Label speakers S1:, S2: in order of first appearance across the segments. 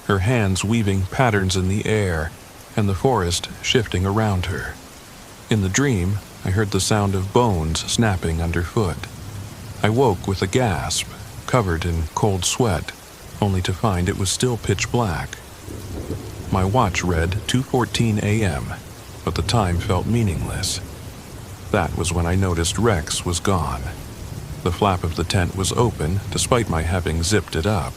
S1: her hands weaving patterns in the air and the forest shifting around her. In the dream, I heard the sound of bones snapping underfoot. I woke with a gasp, covered in cold sweat, only to find it was still pitch black. My watch read 2:14 a.m., but the time felt meaningless. That was when I noticed Rex was gone. The flap of the tent was open, despite my having zipped it up.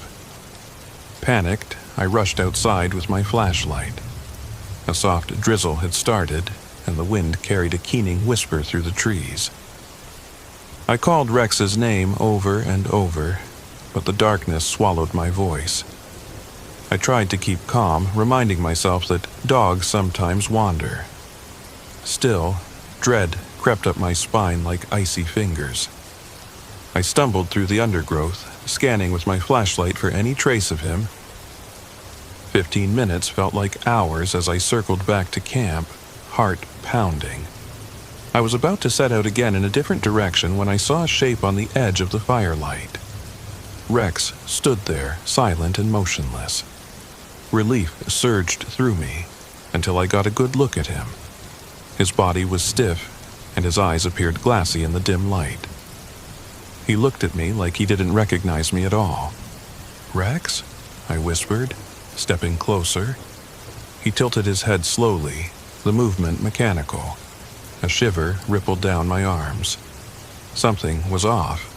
S1: Panicked, I rushed outside with my flashlight. A soft drizzle had started, and the wind carried a keening whisper through the trees. I called Rex's name over and over, but the darkness swallowed my voice. I tried to keep calm, reminding myself that dogs sometimes wander. Still, dread crept up my spine like icy fingers. I stumbled through the undergrowth, scanning with my flashlight for any trace of him. 15 minutes felt like hours as I circled back to camp, heart pounding. I was about to set out again in a different direction when I saw a shape on the edge of the firelight. Rex stood there, silent and motionless. Relief surged through me until I got a good look at him. His body was stiff, and his eyes appeared glassy in the dim light. He looked at me like he didn't recognize me at all. "Rex?" I whispered, stepping closer. He tilted his head slowly, the movement mechanical. A shiver rippled down my arms. Something was off.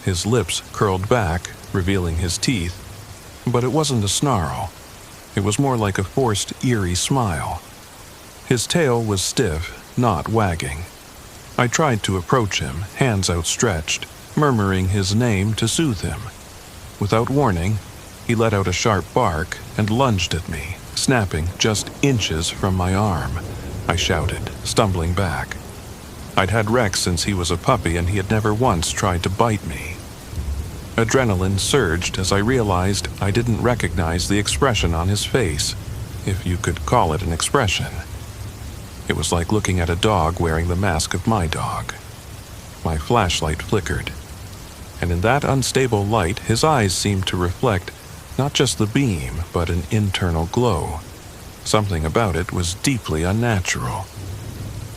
S1: His lips curled back, revealing his teeth, but it wasn't a snarl. It was more like a forced, eerie smile. His tail was stiff, not wagging. I tried to approach him, hands outstretched, murmuring his name to soothe him. Without warning, he let out a sharp bark and lunged at me, snapping just inches from my arm. I shouted, stumbling back. I'd had Rex since he was a puppy, and he had never once tried to bite me. Adrenaline surged as I realized I didn't recognize the expression on his face, if you could call it an expression. It was like looking at a dog wearing the mask of my dog. My flashlight flickered, and in that unstable light, his eyes seemed to reflect not just the beam, but an internal glow. Something about it was deeply unnatural.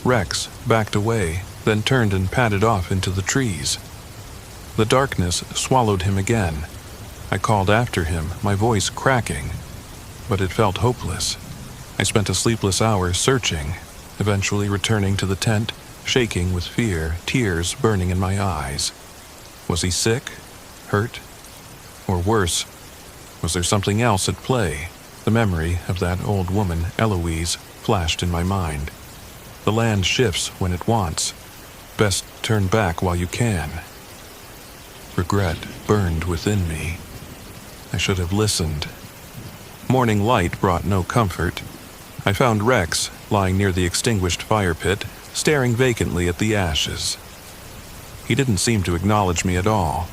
S1: Rex backed away, then turned and padded off into the trees. The darkness swallowed him again. I called after him, my voice cracking, but it felt hopeless. I spent a sleepless hour searching, eventually returning to the tent, shaking with fear, tears burning in my eyes. Was he sick? Hurt? Or worse, was there something else at play? The memory of that old woman, Eloise, flashed in my mind. The land shifts when it wants. Best turn back while you can. Regret burned within me. I should have listened. Morning light brought no comfort. I found Rex lying near the extinguished fire pit, staring vacantly at the ashes. He didn't seem to acknowledge me at all.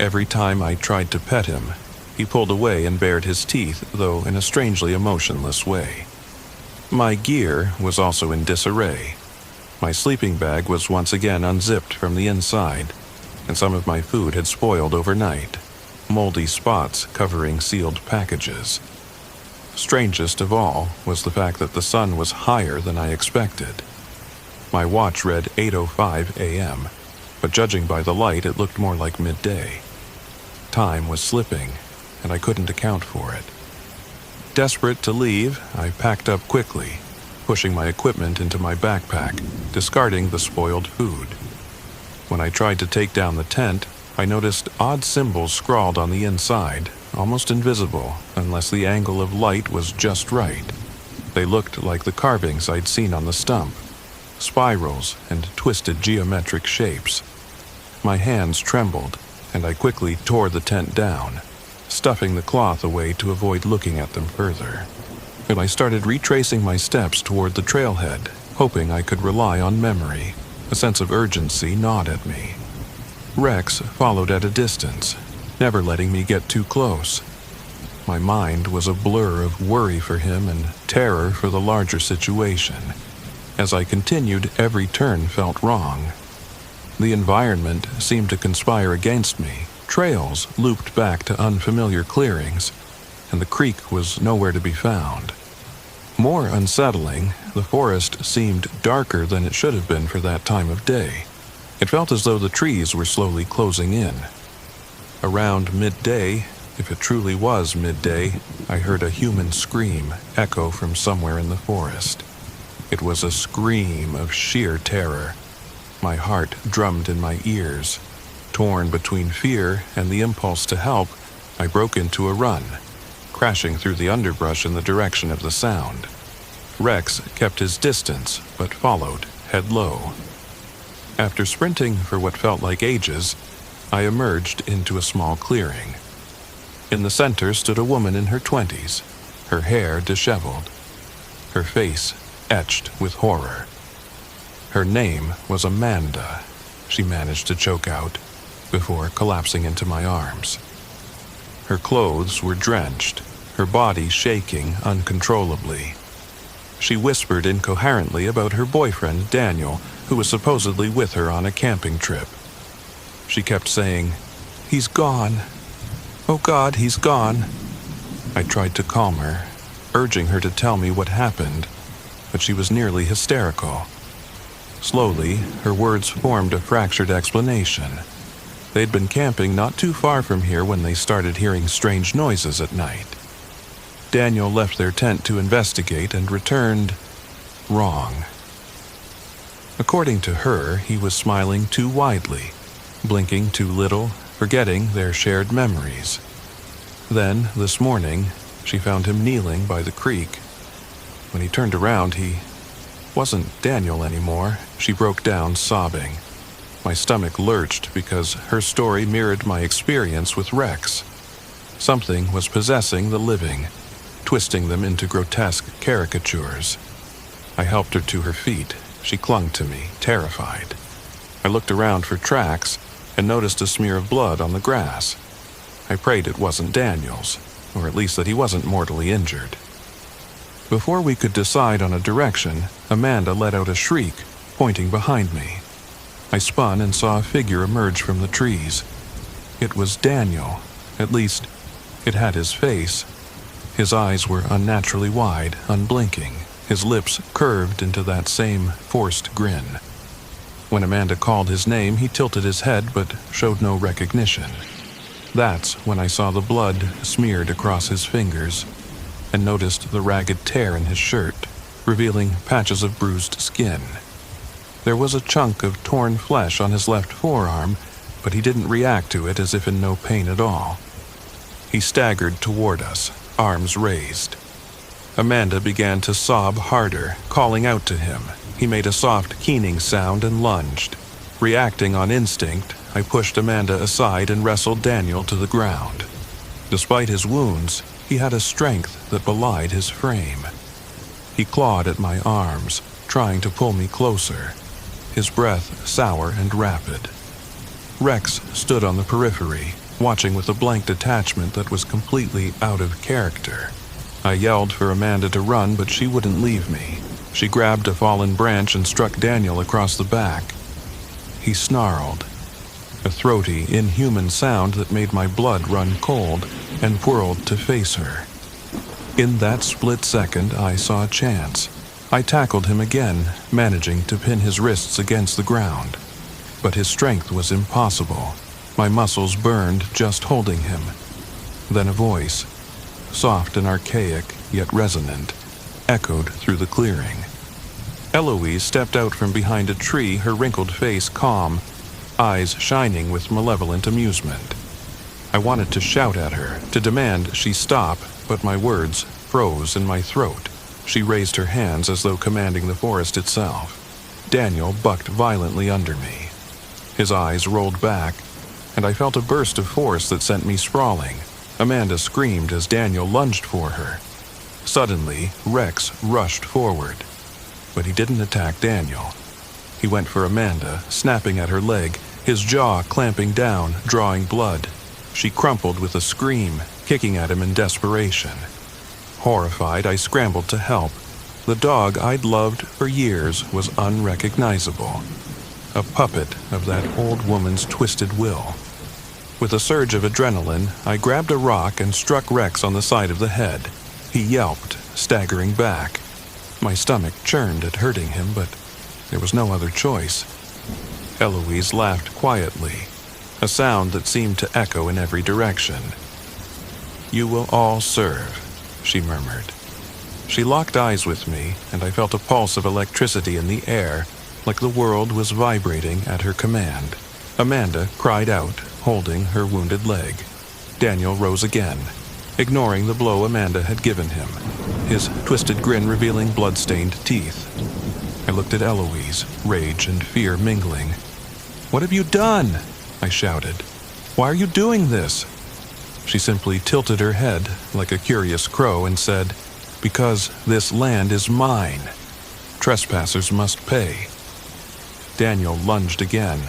S1: Every time I tried to pet him, he pulled away and bared his teeth, though in a strangely emotionless way. My gear was also in disarray. My sleeping bag was once again unzipped from the inside, and some of my food had spoiled overnight, moldy spots covering sealed packages. Strangest of all was the fact that the sun was higher than I expected. My watch read 8:05 a.m., but judging by the light, it looked more like midday. Time was slipping, and I couldn't account for it. Desperate to leave, I packed up quickly, pushing my equipment into my backpack, discarding the spoiled food. When I tried to take down the tent, I noticed odd symbols scrawled on the inside, almost invisible unless the angle of light was just right. They looked like the carvings I'd seen on the stump, spirals and twisted geometric shapes. My hands trembled, and I quickly tore the tent down, stuffing the cloth away to avoid looking at them further. And I started retracing my steps toward the trailhead, hoping I could rely on memory. A sense of urgency gnawed at me. Rex followed at a distance, never letting me get too close. My mind was a blur of worry for him and terror for the larger situation. As I continued, every turn felt wrong. The environment seemed to conspire against me. Trails looped back to unfamiliar clearings, and the creek was nowhere to be found. More unsettling, the forest seemed darker than it should have been for that time of day. It felt as though the trees were slowly closing in. Around midday, if it truly was midday, I heard a human scream echo from somewhere in the forest. It was a scream of sheer terror. My heart drummed in my ears. Torn between fear and the impulse to help, I broke into a run, crashing through the underbrush in the direction of the sound. Rex kept his distance, but followed, head low. After sprinting for what felt like ages, I emerged into a small clearing. In the center stood a woman in her 20s, her hair disheveled, her face etched with horror. Her name was Amanda, she managed to choke out, before collapsing into my arms. Her clothes were drenched, her body shaking uncontrollably. She whispered incoherently about her boyfriend, Daniel, who was supposedly with her on a camping trip. She kept saying, "He's gone. Oh God, he's gone." I tried to calm her, urging her to tell me what happened, but she was nearly hysterical. Slowly, her words formed a fractured explanation. They'd been camping not too far from here when they started hearing strange noises at night. Daniel left their tent to investigate and returned wrong. According to her, he was smiling too widely, blinking too little, forgetting their shared memories. Then, this morning, she found him kneeling by the creek. When he turned around, he wasn't Daniel anymore. She broke down, sobbing. My stomach lurched because her story mirrored my experience with Rex. Something was possessing the living, twisting them into grotesque caricatures. I helped her to her feet. She clung to me, terrified. I looked around for tracks and noticed a smear of blood on the grass. I prayed it wasn't Daniel's, or at least that he wasn't mortally injured. Before we could decide on a direction, Amanda let out a shriek, pointing behind me. I spun and saw a figure emerge from the trees. It was Daniel. At least, it had his face. His eyes were unnaturally wide, unblinking, his lips curved into that same forced grin. When Amanda called his name, he tilted his head but showed no recognition. That's when I saw the blood smeared across his fingers and noticed the ragged tear in his shirt, revealing patches of bruised skin. There was a chunk of torn flesh on his left forearm, but he didn't react to it as if in no pain at all. He staggered toward us, arms raised. Amanda began to sob harder, calling out to him. He made a soft, keening sound and lunged. Reacting on instinct, I pushed Amanda aside and wrestled Daniel to the ground. Despite his wounds, he had a strength that belied his frame. He clawed at my arms, trying to pull me closer, his breath sour and rapid. Rex stood on the periphery, watching with a blank detachment that was completely out of character. I yelled for Amanda to run, but she wouldn't leave me. She grabbed a fallen branch and struck Daniel across the back. He snarled, a throaty, inhuman sound that made my blood run cold, and whirled to face her. In that split second, I saw a chance. I tackled him again, managing to pin his wrists against the ground. But his strength was impossible. My muscles burned just holding him. Then a voice, soft and archaic, yet resonant, echoed through the clearing. Eloise stepped out from behind a tree, her wrinkled face calm, eyes shining with malevolent amusement. I wanted to shout at her, to demand she stop, but my words froze in my throat. She raised her hands as though commanding the forest itself. Daniel bucked violently under me. His eyes rolled back, and I felt a burst of force that sent me sprawling. Amanda screamed as Daniel lunged for her. Suddenly, Rex rushed forward, but he didn't attack Daniel. He went for Amanda, snapping at her leg, his jaw clamping down, drawing blood. She crumpled with a scream, kicking at him in desperation. Horrified, I scrambled to help. The dog I'd loved for years was unrecognizable, a puppet of that old woman's twisted will. With a surge of adrenaline, I grabbed a rock and struck Rex on the side of the head. He yelped, staggering back. My stomach churned at hurting him, but there was no other choice. Eloise laughed quietly, a sound that seemed to echo in every direction. "You will all serve," she murmured. She locked eyes with me, and I felt a pulse of electricity in the air, like the world was vibrating at her command. Amanda cried out, holding her wounded leg. Daniel rose again, ignoring the blow Amanda had given him, his twisted grin revealing blood-stained teeth. I looked at Eloise, rage and fear mingling. "What have you done?" I shouted. "Why are you doing this?" She simply tilted her head like a curious crow and said, "Because this land is mine. Trespassers must pay." Daniel lunged again,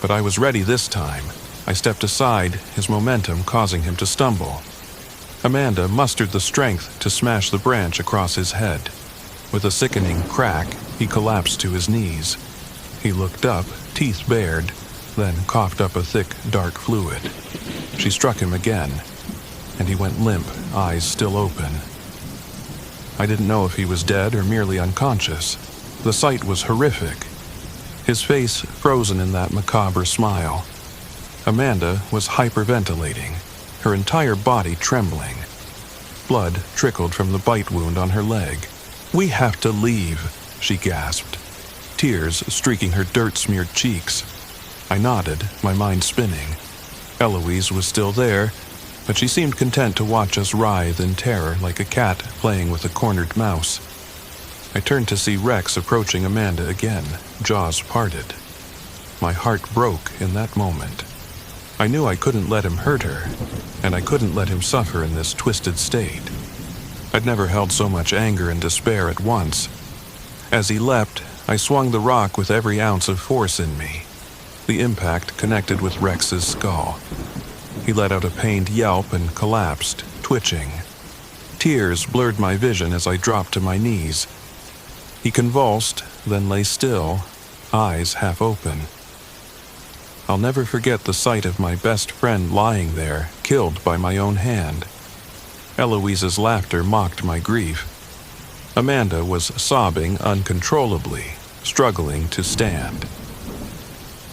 S1: but I was ready this time. I stepped aside, his momentum causing him to stumble. Amanda mustered the strength to smash the branch across his head. With a sickening crack, he collapsed to his knees. He looked up, teeth bared, then coughed up a thick, dark fluid. She struck him again, and he went limp, eyes still open. I didn't know if he was dead or merely unconscious. The sight was horrific. His face frozen in that macabre smile. Amanda was hyperventilating, her entire body trembling. Blood trickled from the bite wound on her leg. "We have to leave," she gasped, tears streaking her dirt-smeared cheeks. I nodded, my mind spinning. Eloise was still there, but she seemed content to watch us writhe in terror like a cat playing with a cornered mouse. I turned to see Rex approaching Amanda again, jaws parted. My heart broke in that moment. I knew I couldn't let him hurt her, and I couldn't let him suffer in this twisted state. I'd never held so much anger and despair at once. As he leapt, I swung the rock with every ounce of force in me. The impact connected with Rex's skull. He let out a pained yelp and collapsed, twitching. Tears blurred my vision as I dropped to my knees. He convulsed, then lay still, eyes half open. I'll never forget the sight of my best friend lying there, killed by my own hand. Eloise's laughter mocked my grief. Amanda was sobbing uncontrollably, struggling to stand.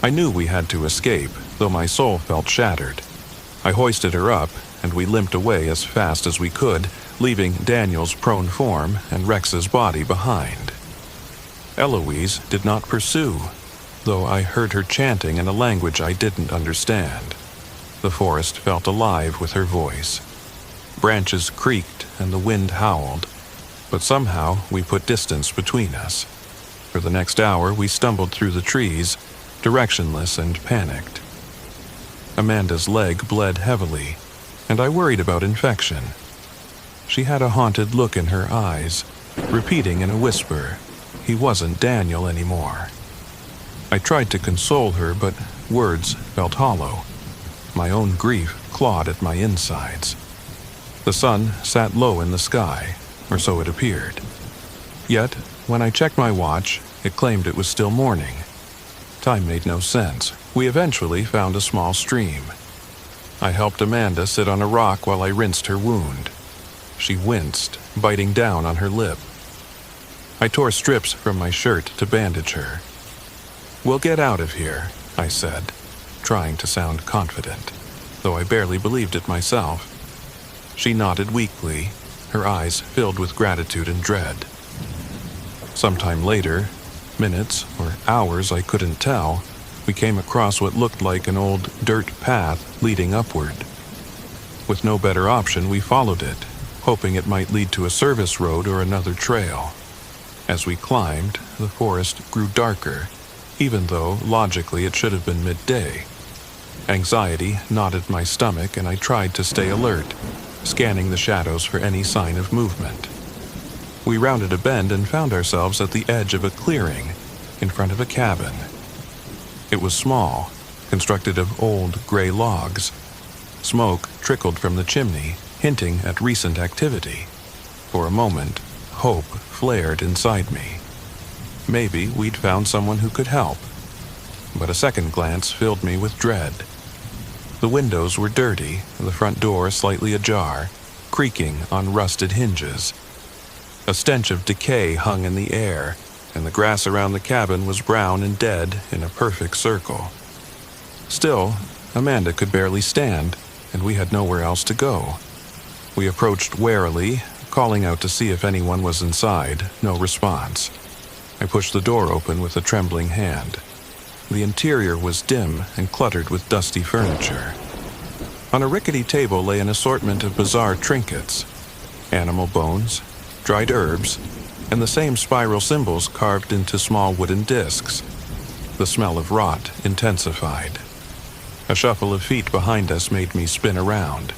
S1: I knew we had to escape, though my soul felt shattered. I hoisted her up, and we limped away as fast as we could, leaving Daniel's prone form and Rex's body behind. Eloise did not pursue, though I heard her chanting in a language I didn't understand. The forest felt alive with her voice. Branches creaked and the wind howled, but somehow we put distance between us. For the next hour we stumbled through the trees, directionless and panicked. Amanda's leg bled heavily, and I worried about infection. She had a haunted look in her eyes, repeating in a whisper, "He wasn't Daniel anymore." I tried to console her, but words felt hollow. My own grief clawed at my insides. The sun sat low in the sky, or so it appeared. Yet, when I checked my watch, it claimed it was still morning. Time made no sense. We eventually found a small stream. I helped Amanda sit on a rock while I rinsed her wound. She winced, biting down on her lip. I tore strips from my shirt to bandage her. "We'll get out of here," I said, trying to sound confident, though I barely believed it myself. She nodded weakly, her eyes filled with gratitude and dread. Sometime later, minutes or hours I couldn't tell, we came across what looked like an old dirt path leading upward. With no better option, we followed it, hoping it might lead to a service road or another trail. As we climbed, the forest grew darker, even though logically it should have been midday. Anxiety knotted my stomach and I tried to stay alert, scanning the shadows for any sign of movement. We rounded a bend and found ourselves at the edge of a clearing, in front of a cabin. It was small, constructed of old gray logs. Smoke trickled from the chimney, hinting at recent activity. For a moment, hope flared inside me. Maybe we'd found someone who could help. But a second glance filled me with dread. The windows were dirty, the front door slightly ajar, creaking on rusted hinges. A stench of decay hung in the air, and the grass around the cabin was brown and dead in a perfect circle. Still, Amanda could barely stand, and we had nowhere else to go. We approached warily, calling out to see if anyone was inside. No response. I pushed the door open with a trembling hand. The interior was dim and cluttered with dusty furniture. On a rickety table lay an assortment of bizarre trinkets: animal bones, dried herbs, and the same spiral symbols carved into small wooden discs. The smell of rot intensified. A shuffle of feet behind us made me spin around.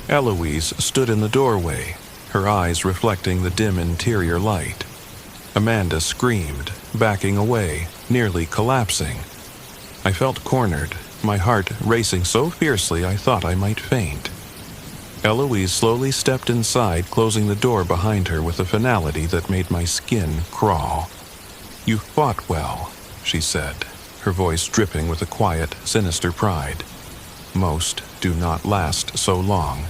S1: Eloise stood in the doorway, her eyes reflecting the dim interior light. Amanda screamed, backing away, nearly collapsing. I felt cornered, my heart racing so fiercely I thought I might faint. Eloise slowly stepped inside, closing the door behind her with a finality that made my skin crawl. "You fought well," she said, her voice dripping with a quiet, sinister pride. "Most do not last so long."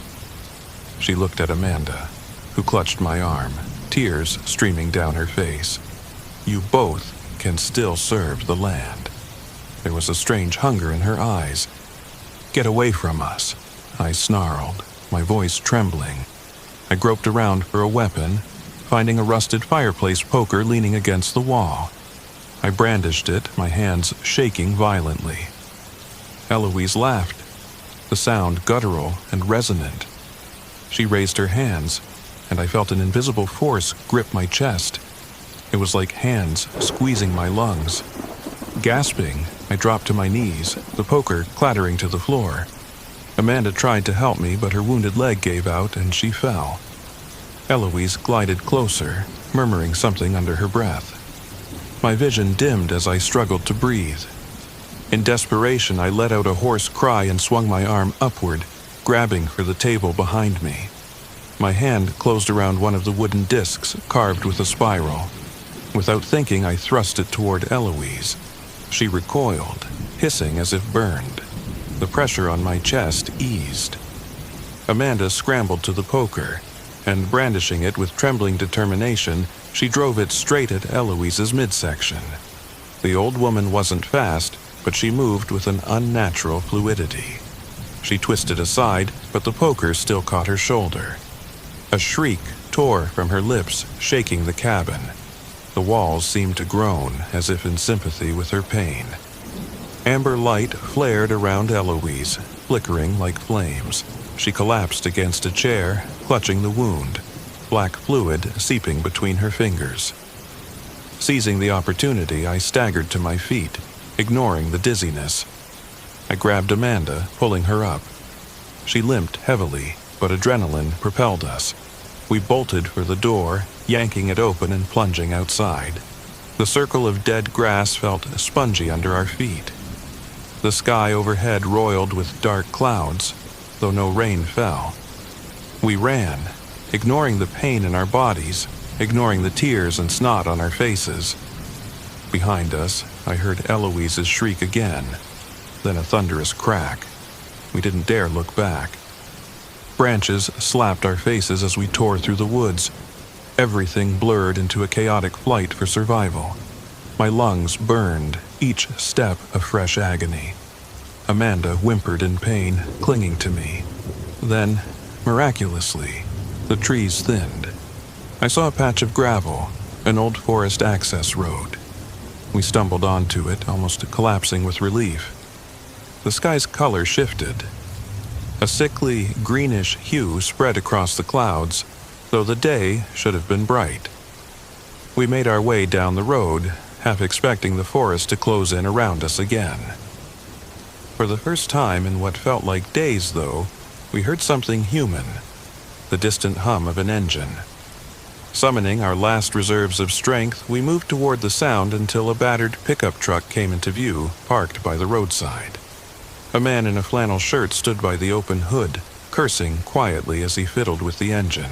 S1: She looked at Amanda, who clutched my arm, tears streaming down her face. "You both can still serve the land." There was a strange hunger in her eyes. "Get away from us," I snarled, my voice trembling. I groped around for a weapon, finding a rusted fireplace poker leaning against the wall. I brandished it, my hands shaking violently. Eloise laughed, the sound guttural and resonant. She raised her hands, and I felt an invisible force grip my chest. It was like hands squeezing my lungs. Gasping, I dropped to my knees, the poker clattering to the floor. Amanda tried to help me, but her wounded leg gave out and she fell. Eloise glided closer, murmuring something under her breath. My vision dimmed as I struggled to breathe. In desperation, I let out a hoarse cry and swung my arm upward, grabbing for the table behind me. My hand closed around one of the wooden discs carved with a spiral. Without thinking, I thrust it toward Eloise. She recoiled, hissing as if burned. The pressure on my chest eased. Amanda scrambled to the poker, and brandishing it with trembling determination, she drove it straight at Eloise's midsection. The old woman wasn't fast, but she moved with an unnatural fluidity. She twisted aside, but the poker still caught her shoulder. A shriek tore from her lips, shaking the cabin. The walls seemed to groan, as if in sympathy with her pain. Amber light flared around Eloise, flickering like flames. She collapsed against a chair, clutching the wound, black fluid seeping between her fingers. Seizing the opportunity, I staggered to my feet, ignoring the dizziness. I grabbed Amanda, pulling her up. She limped heavily, but adrenaline propelled us. We bolted for the door, yanking it open and plunging outside. The circle of dead grass felt spongy under our feet. The sky overhead roiled with dark clouds, though no rain fell. We ran, ignoring the pain in our bodies, ignoring the tears and snot on our faces. Behind us, I heard Eloise's shriek again, then a thunderous crack. We didn't dare look back. Branches slapped our faces as we tore through the woods. Everything blurred into a chaotic flight for survival. My lungs burned, each step a fresh agony. Amanda whimpered in pain, clinging to me. Then, miraculously, the trees thinned. I saw a patch of gravel, an old forest access road. We stumbled onto it, almost collapsing with relief. The sky's color shifted. A sickly, greenish hue spread across the clouds, though the day should have been bright. We made our way down the road, half expecting the forest to close in around us again. For the first time in what felt like days, though, we heard something human, the distant hum of an engine. Summoning our last reserves of strength, we moved toward the sound until a battered pickup truck came into view, parked by the roadside. A man in a flannel shirt stood by the open hood, cursing quietly as he fiddled with the engine.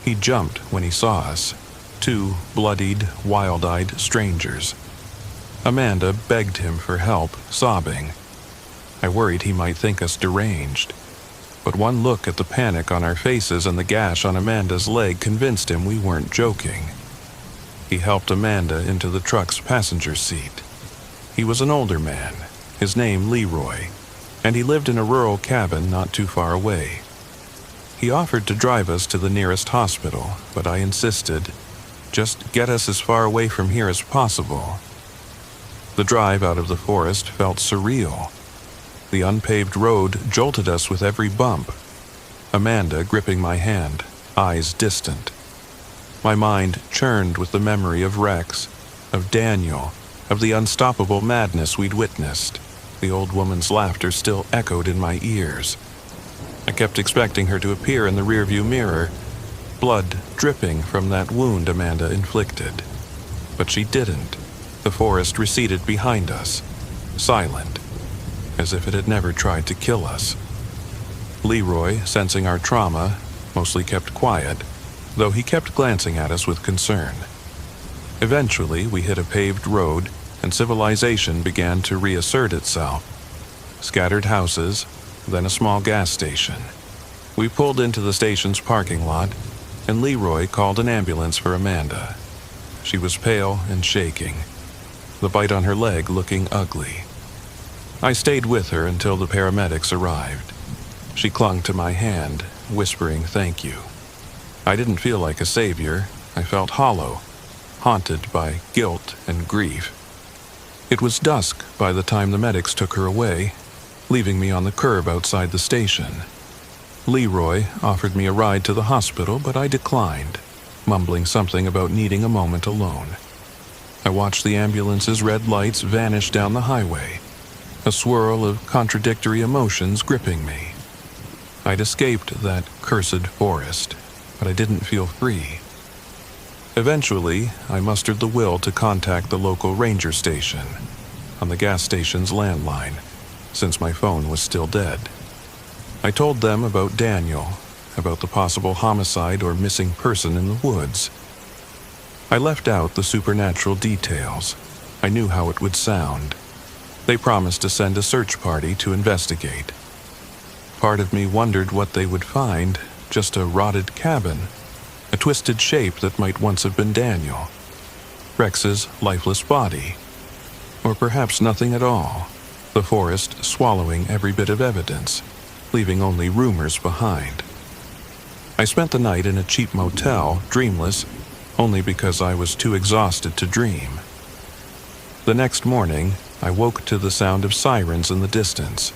S1: He jumped when he saw us, two bloodied, wild-eyed strangers. Amanda begged him for help, sobbing. I worried he might think us deranged, but one look at the panic on our faces and the gash on Amanda's leg convinced him we weren't joking. He helped Amanda into the truck's passenger seat. He was an older man, his name Leroy, and he lived in a rural cabin not too far away. He offered to drive us to the nearest hospital, but I insisted, just get us as far away from here as possible. The drive out of the forest felt surreal. The unpaved road jolted us with every bump. Amanda gripping my hand, eyes distant. My mind churned with the memory of Rex, of Daniel, of the unstoppable madness we'd witnessed. The old woman's laughter still echoed in my ears. I kept expecting her to appear in the rearview mirror, blood dripping from that wound Amanda inflicted. But she didn't. The forest receded behind us, silent, as if it had never tried to kill us. Leroy, sensing our trauma, mostly kept quiet, though he kept glancing at us with concern. Eventually, we hit a paved road, and civilization began to reassert itself. Scattered houses, then a small gas station. We pulled into the station's parking lot, and Leroy called an ambulance for Amanda. She was pale and shaking, the bite on her leg looking ugly. I stayed with her until the paramedics arrived. She clung to my hand, whispering thank you. I didn't feel like a savior. I felt hollow, haunted by guilt and grief. It was dusk by the time the medics took her away, leaving me on the curb outside the station. Leroy offered me a ride to the hospital, but I declined, mumbling something about needing a moment alone. I watched the ambulance's red lights vanish down the highway, a swirl of contradictory emotions gripping me. I'd escaped that cursed forest, but I didn't feel free. Eventually, I mustered the will to contact the local ranger station on the gas station's landline, since my phone was still dead. I told them about Daniel, about the possible homicide or missing person in the woods. I left out the supernatural details. I knew how it would sound. They promised to send a search party to investigate. Part of me wondered what they would find, just a rotted cabin, a twisted shape that might once have been Daniel, Rex's lifeless body, or perhaps nothing at all, the forest swallowing every bit of evidence, leaving only rumors behind. I spent the night in a cheap motel, dreamless, only because I was too exhausted to dream. The next morning, I woke to the sound of sirens in the distance.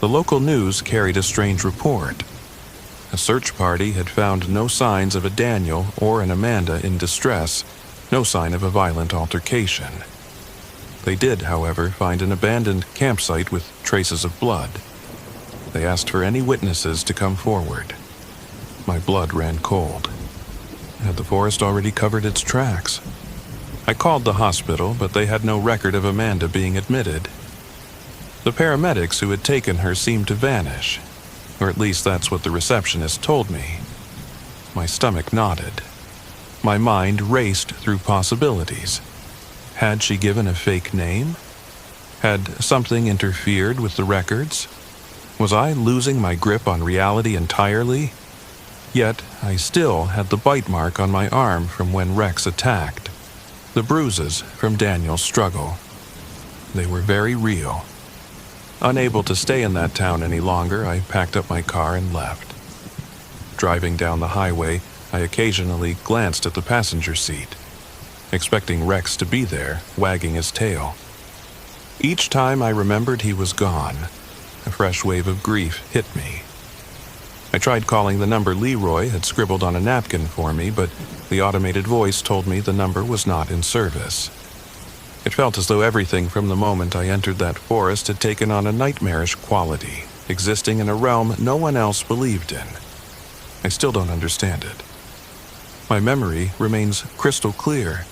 S1: The local news carried a strange report. A search party had found no signs of a Daniel or an Amanda in distress, no sign of a violent altercation. They did, however, find an abandoned campsite with traces of blood. They asked for any witnesses to come forward. My blood ran cold. Had the forest already covered its tracks? I called the hospital, but they had no record of Amanda being admitted. The paramedics who had taken her seemed to vanish, or at least that's what the receptionist told me. My stomach knotted. My mind raced through possibilities. Had she given a fake name? Had something interfered with the records? Was I losing my grip on reality entirely? Yet I still had the bite mark on my arm from when Rex attacked. The bruises from Daniel's struggle. They were very real. Unable to stay in that town any longer, I packed up my car and left. Driving down the highway, I occasionally glanced at the passenger seat, expecting Rex to be there, wagging his tail. Each time I remembered he was gone, a fresh wave of grief hit me. I tried calling the number Leroy had scribbled on a napkin for me, but the automated voice told me the number was not in service. It felt as though everything from the moment I entered that forest had taken on a nightmarish quality, existing in a realm no one else believed in. I still don't understand it. My memory remains crystal clear,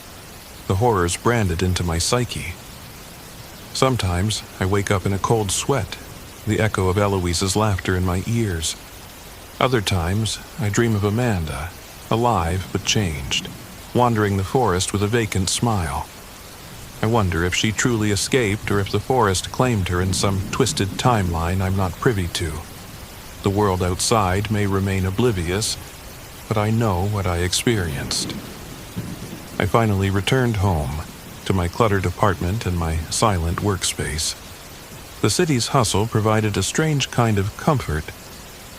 S1: the horrors branded into my psyche. Sometimes I wake up in a cold sweat, the echo of Eloise's laughter in my ears. Other times, I dream of Amanda, alive but changed, wandering the forest with a vacant smile. I wonder if she truly escaped or if the forest claimed her in some twisted timeline I'm not privy to. The world outside may remain oblivious, but I know what I experienced. I finally returned home, to my cluttered apartment and my silent workspace. The city's hustle provided a strange kind of comfort,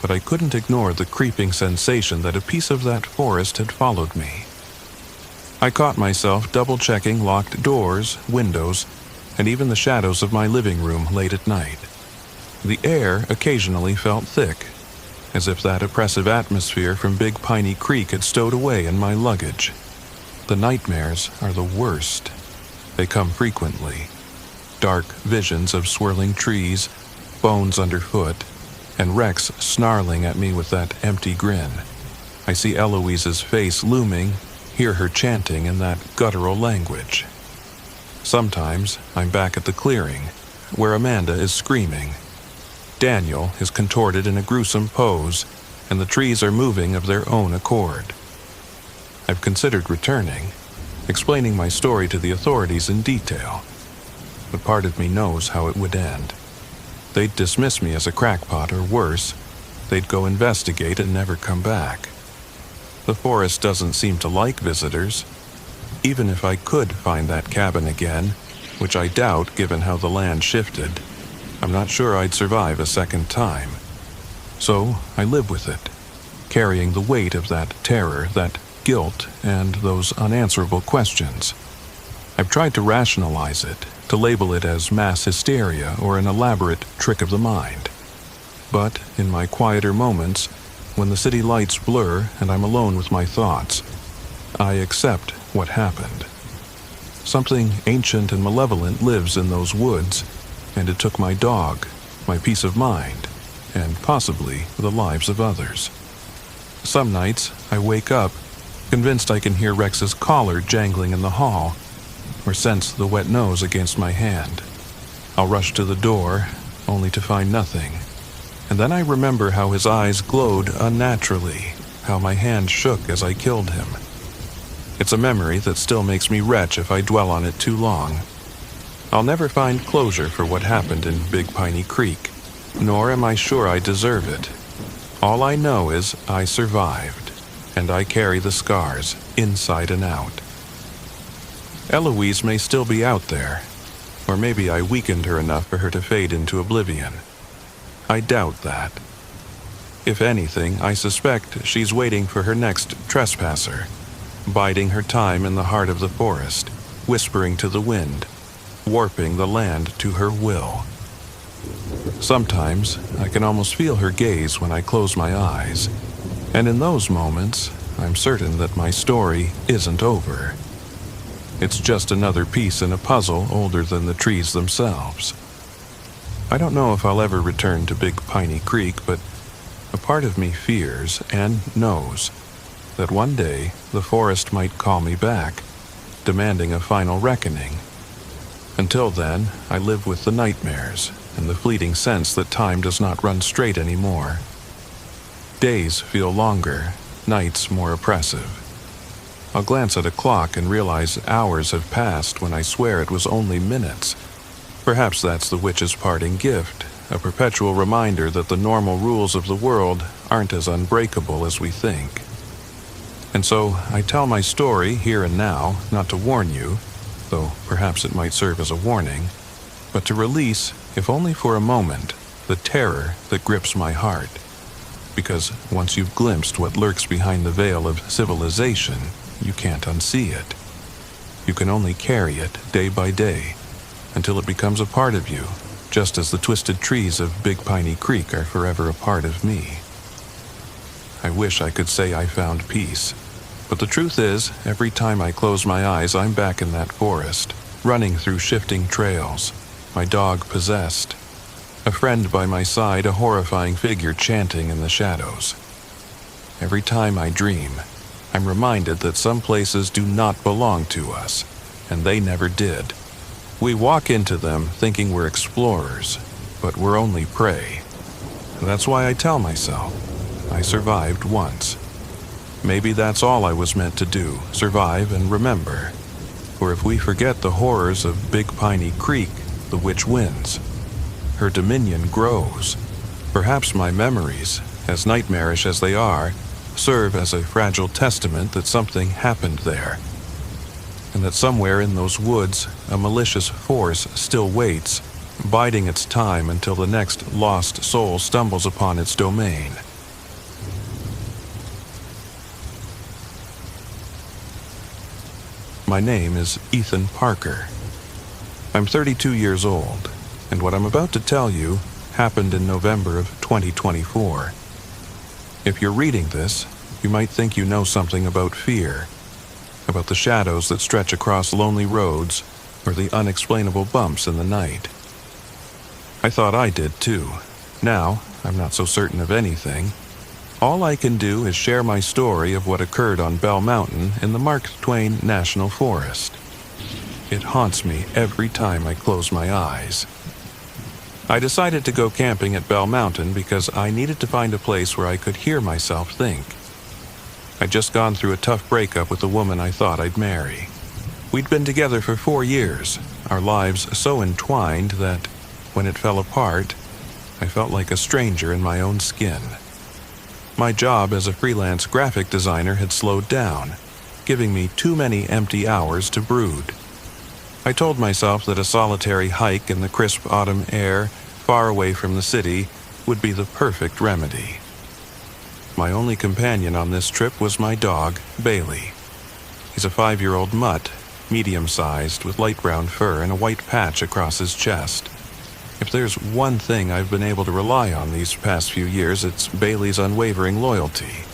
S1: but I couldn't ignore the creeping sensation that a piece of that forest had followed me. I caught myself double-checking locked doors, windows, and even the shadows of my living room late at night. The air occasionally felt thick, as if that oppressive atmosphere from Big Piney Creek had stowed away in my luggage. The nightmares are the worst. They come frequently. Dark visions of swirling trees, bones underfoot, and Rex snarling at me with that empty grin. I see Eloise's face looming, hear her chanting in that guttural language. Sometimes I'm back at the clearing, where Amanda is screaming. Daniel is contorted in a gruesome pose, and the trees are moving of their own accord. I've considered returning, explaining my story to the authorities in detail, but part of me knows how it would end. They'd dismiss me as a crackpot, or worse, they'd go investigate and never come back. The forest doesn't seem to like visitors. Even if I could find that cabin again, which I doubt given how the land shifted, I'm not sure I'd survive a second time. So I live with it, carrying the weight of that terror, that guilt, and those unanswerable questions. I've tried to rationalize it, to label it as mass hysteria or an elaborate trick of the mind. But in my quieter moments, when the city lights blur and I'm alone with my thoughts, I accept what happened. Something ancient and malevolent lives in those woods, and it took my dog, my peace of mind, and possibly the lives of others. Some nights, I wake up, convinced I can hear Rex's collar jangling in the hall, or sense the wet nose against my hand. I'll rush to the door, only to find nothing. And then I remember how his eyes glowed unnaturally, how my hand shook as I killed him. It's a memory that still makes me retch if I dwell on it too long. I'll never find closure for what happened in Big Piney Creek, nor am I sure I deserve it. All I know is I survived, and I carry the scars inside and out. Eloise may still be out there, or maybe I weakened her enough for her to fade into oblivion. I doubt that. If anything, I suspect she's waiting for her next trespasser, biding her time in the heart of the forest, whispering to the wind, warping the land to her will. Sometimes I can almost feel her gaze when I close my eyes, and in those moments, I'm certain that my story isn't over. It's just another piece in a puzzle older than the trees themselves. I don't know if I'll ever return to Big Piney Creek, but a part of me fears and knows that one day the forest might call me back, demanding a final reckoning. Until then, I live with the nightmares and the fleeting sense that time does not run straight anymore. Days feel longer, nights more oppressive. I'll glance at a clock and realize hours have passed when I swear it was only minutes. Perhaps that's the witch's parting gift, a perpetual reminder that the normal rules of the world aren't as unbreakable as we think. And so I tell my story here and now, not to warn you, though perhaps it might serve as a warning, but to release, if only for a moment, the terror that grips my heart. Because once you've glimpsed what lurks behind the veil of civilization, you can't unsee it. You can only carry it day by day, until it becomes a part of you, just as the twisted trees of Big Piney Creek are forever a part of me. I wish I could say I found peace, but the truth is, every time I close my eyes, I'm back in that forest, running through shifting trails, my dog possessed, a friend by my side, a horrifying figure chanting in the shadows. Every time I dream, I'm reminded that some places do not belong to us, and they never did. We walk into them thinking we're explorers, but we're only prey. That's why I tell myself, I survived once. Maybe that's all I was meant to do, survive and remember. For if we forget the horrors of Big Piney Creek, the witch wins. Her dominion grows. Perhaps my memories, as nightmarish as they are, serve as a fragile testament that something happened there, and that somewhere in those woods a malicious force still waits, biding its time until the next lost soul stumbles upon its domain. My name is Ethan Parker. I'm 32 years old, and what I'm about to tell you happened in November of 2024. If you're reading this, you might think you know something about fear, about the shadows that stretch across lonely roads or the unexplainable bumps in the night. I thought I did too. Now, I'm not so certain of anything. All I can do is share my story of what occurred on Bell Mountain in the Mark Twain National Forest. It haunts me every time I close my eyes. I decided to go camping at Bell Mountain because I needed to find a place where I could hear myself think. I'd just gone through a tough breakup with a woman I thought I'd marry. We'd been together for 4 years, our lives so entwined that, when it fell apart, I felt like a stranger in my own skin. My job as a freelance graphic designer had slowed down, giving me too many empty hours to brood. I told myself that a solitary hike in the crisp autumn air, far away from the city, would be the perfect remedy. My only companion on this trip was my dog, Bailey. He's a 5-year-old mutt, medium-sized, with light brown fur and a white patch across his chest. If there's one thing I've been able to rely on these past few years, it's Bailey's unwavering loyalty.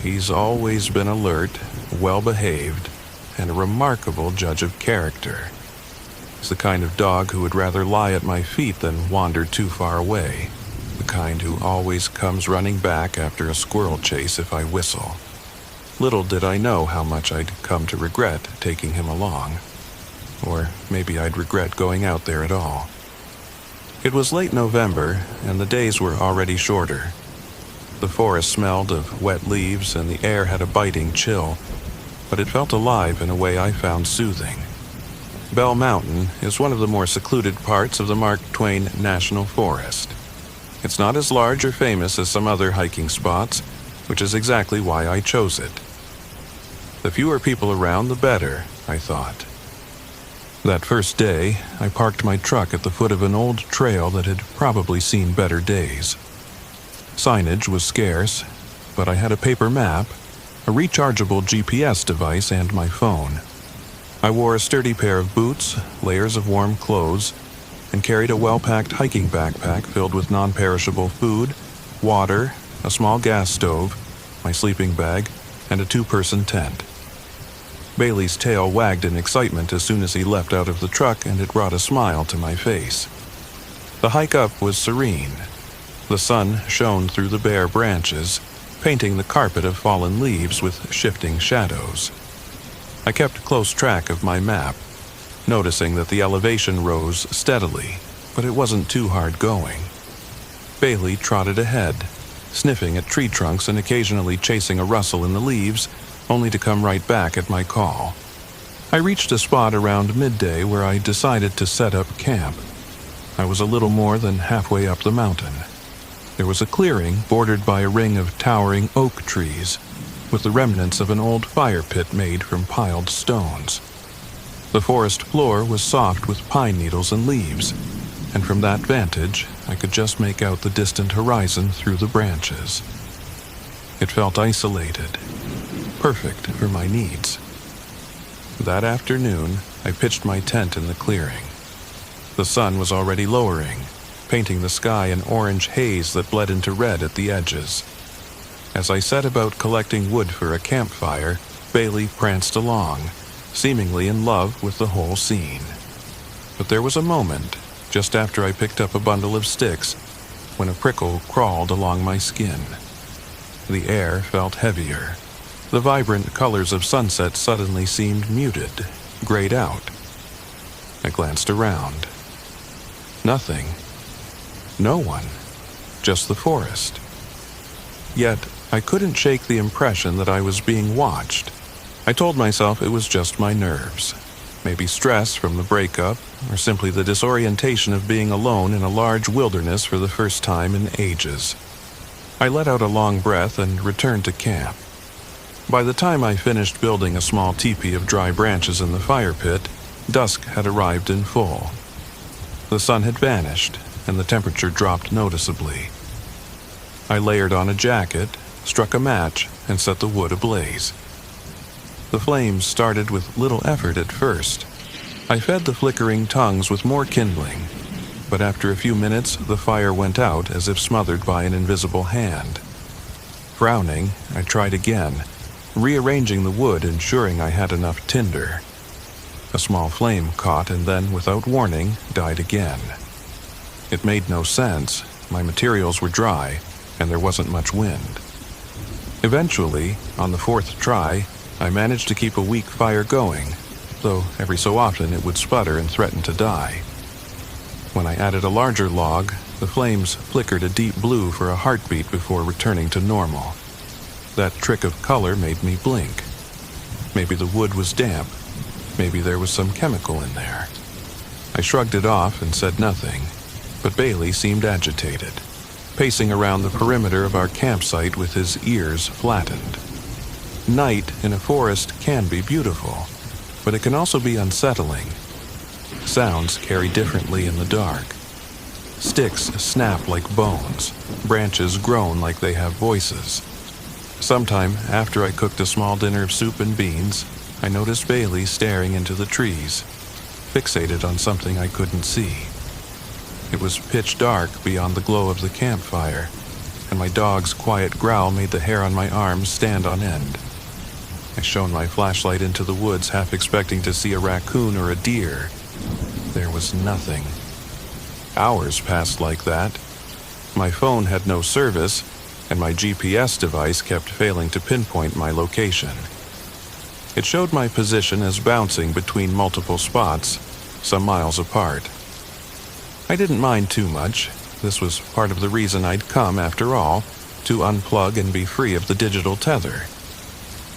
S1: He's always been alert, well-behaved, and a remarkable judge of character. He's the kind of dog who would rather lie at my feet than wander too far away. The kind who always comes running back after a squirrel chase if I whistle. Little did I know how much I'd come to regret taking him along. Or maybe I'd regret going out there at all. It was late November, and the days were already shorter. The forest smelled of wet leaves, and the air had a biting chill, but it felt alive in a way I found soothing. Bell Mountain is one of the more secluded parts of the Mark Twain National Forest. It's not as large or famous as some other hiking spots, which is exactly why I chose it. The fewer people around, the better, I thought. That first day, I parked my truck at the foot of an old trail that had probably seen better days. Signage was scarce, but I had a paper map, a rechargeable GPS device, and my phone. I wore a sturdy pair of boots, layers of warm clothes, and carried a well-packed hiking backpack filled with non-perishable food, water, a small gas stove, my sleeping bag, and a 2-person tent. Bailey's tail wagged in excitement as soon as he leapt out of the truck, and it brought a smile to my face. The hike up was serene. The sun shone through the bare branches, painting the carpet of fallen leaves with shifting shadows. I kept close track of my map, noticing that the elevation rose steadily, but it wasn't too hard going. Bailey trotted ahead, sniffing at tree trunks and occasionally chasing a rustle in the leaves, only to come right back at my call. I reached a spot around midday where I decided to set up camp. I was a little more than halfway up the mountain. There was a clearing bordered by a ring of towering oak trees, with the remnants of an old fire pit made from piled stones. The forest floor was soft with pine needles and leaves, and from that vantage, I could just make out the distant horizon through the branches. It felt isolated, perfect for my needs. That afternoon, I pitched my tent in the clearing. The sun was already lowering, painting the sky an orange haze that bled into red at the edges. As I set about collecting wood for a campfire, Bailey pranced along, seemingly in love with the whole scene. But there was a moment, just after I picked up a bundle of sticks, when a prickle crawled along my skin. The air felt heavier. The vibrant colors of sunset suddenly seemed muted, grayed out. I glanced around. Nothing. No one. Just the forest. Yet, I couldn't shake the impression that I was being watched. I told myself it was just my nerves. Maybe stress from the breakup, or simply the disorientation of being alone in a large wilderness for the first time in ages. I let out a long breath and returned to camp. By the time I finished building a small teepee of dry branches in the fire pit, dusk had arrived in full. The sun had vanished, and the temperature dropped noticeably. I layered on a jacket, struck a match, and set the wood ablaze. The flames started with little effort at first. I fed the flickering tongues with more kindling, but after a few minutes the fire went out as if smothered by an invisible hand. Frowning, I tried again, rearranging the wood, ensuring I had enough tinder. A small flame caught and then, without warning, died again. It made no sense. My materials were dry, and there wasn't much wind. Eventually, on the fourth try, I managed to keep a weak fire going, though every so often it would sputter and threaten to die. When I added a larger log, the flames flickered a deep blue for a heartbeat before returning to normal. That trick of color made me blink. Maybe the wood was damp. Maybe there was some chemical in there. I shrugged it off and said nothing, but Bailey seemed agitated, pacing around the perimeter of our campsite with his ears flattened. Night in a forest can be beautiful, but it can also be unsettling. Sounds carry differently in the dark. Sticks snap like bones, branches groan like they have voices. Sometime after I cooked a small dinner of soup and beans, I noticed Bailey staring into the trees, fixated on something I couldn't see. It was pitch dark beyond the glow of the campfire, and my dog's quiet growl made the hair on my arms stand on end. I shone my flashlight into the woods, half expecting to see a raccoon or a deer. There was nothing. Hours passed like that. My phone had no service, and my GPS device kept failing to pinpoint my location. It showed my position as bouncing between multiple spots, some miles apart. I didn't mind too much. This was part of the reason I'd come, after all, to unplug and be free of the digital tether.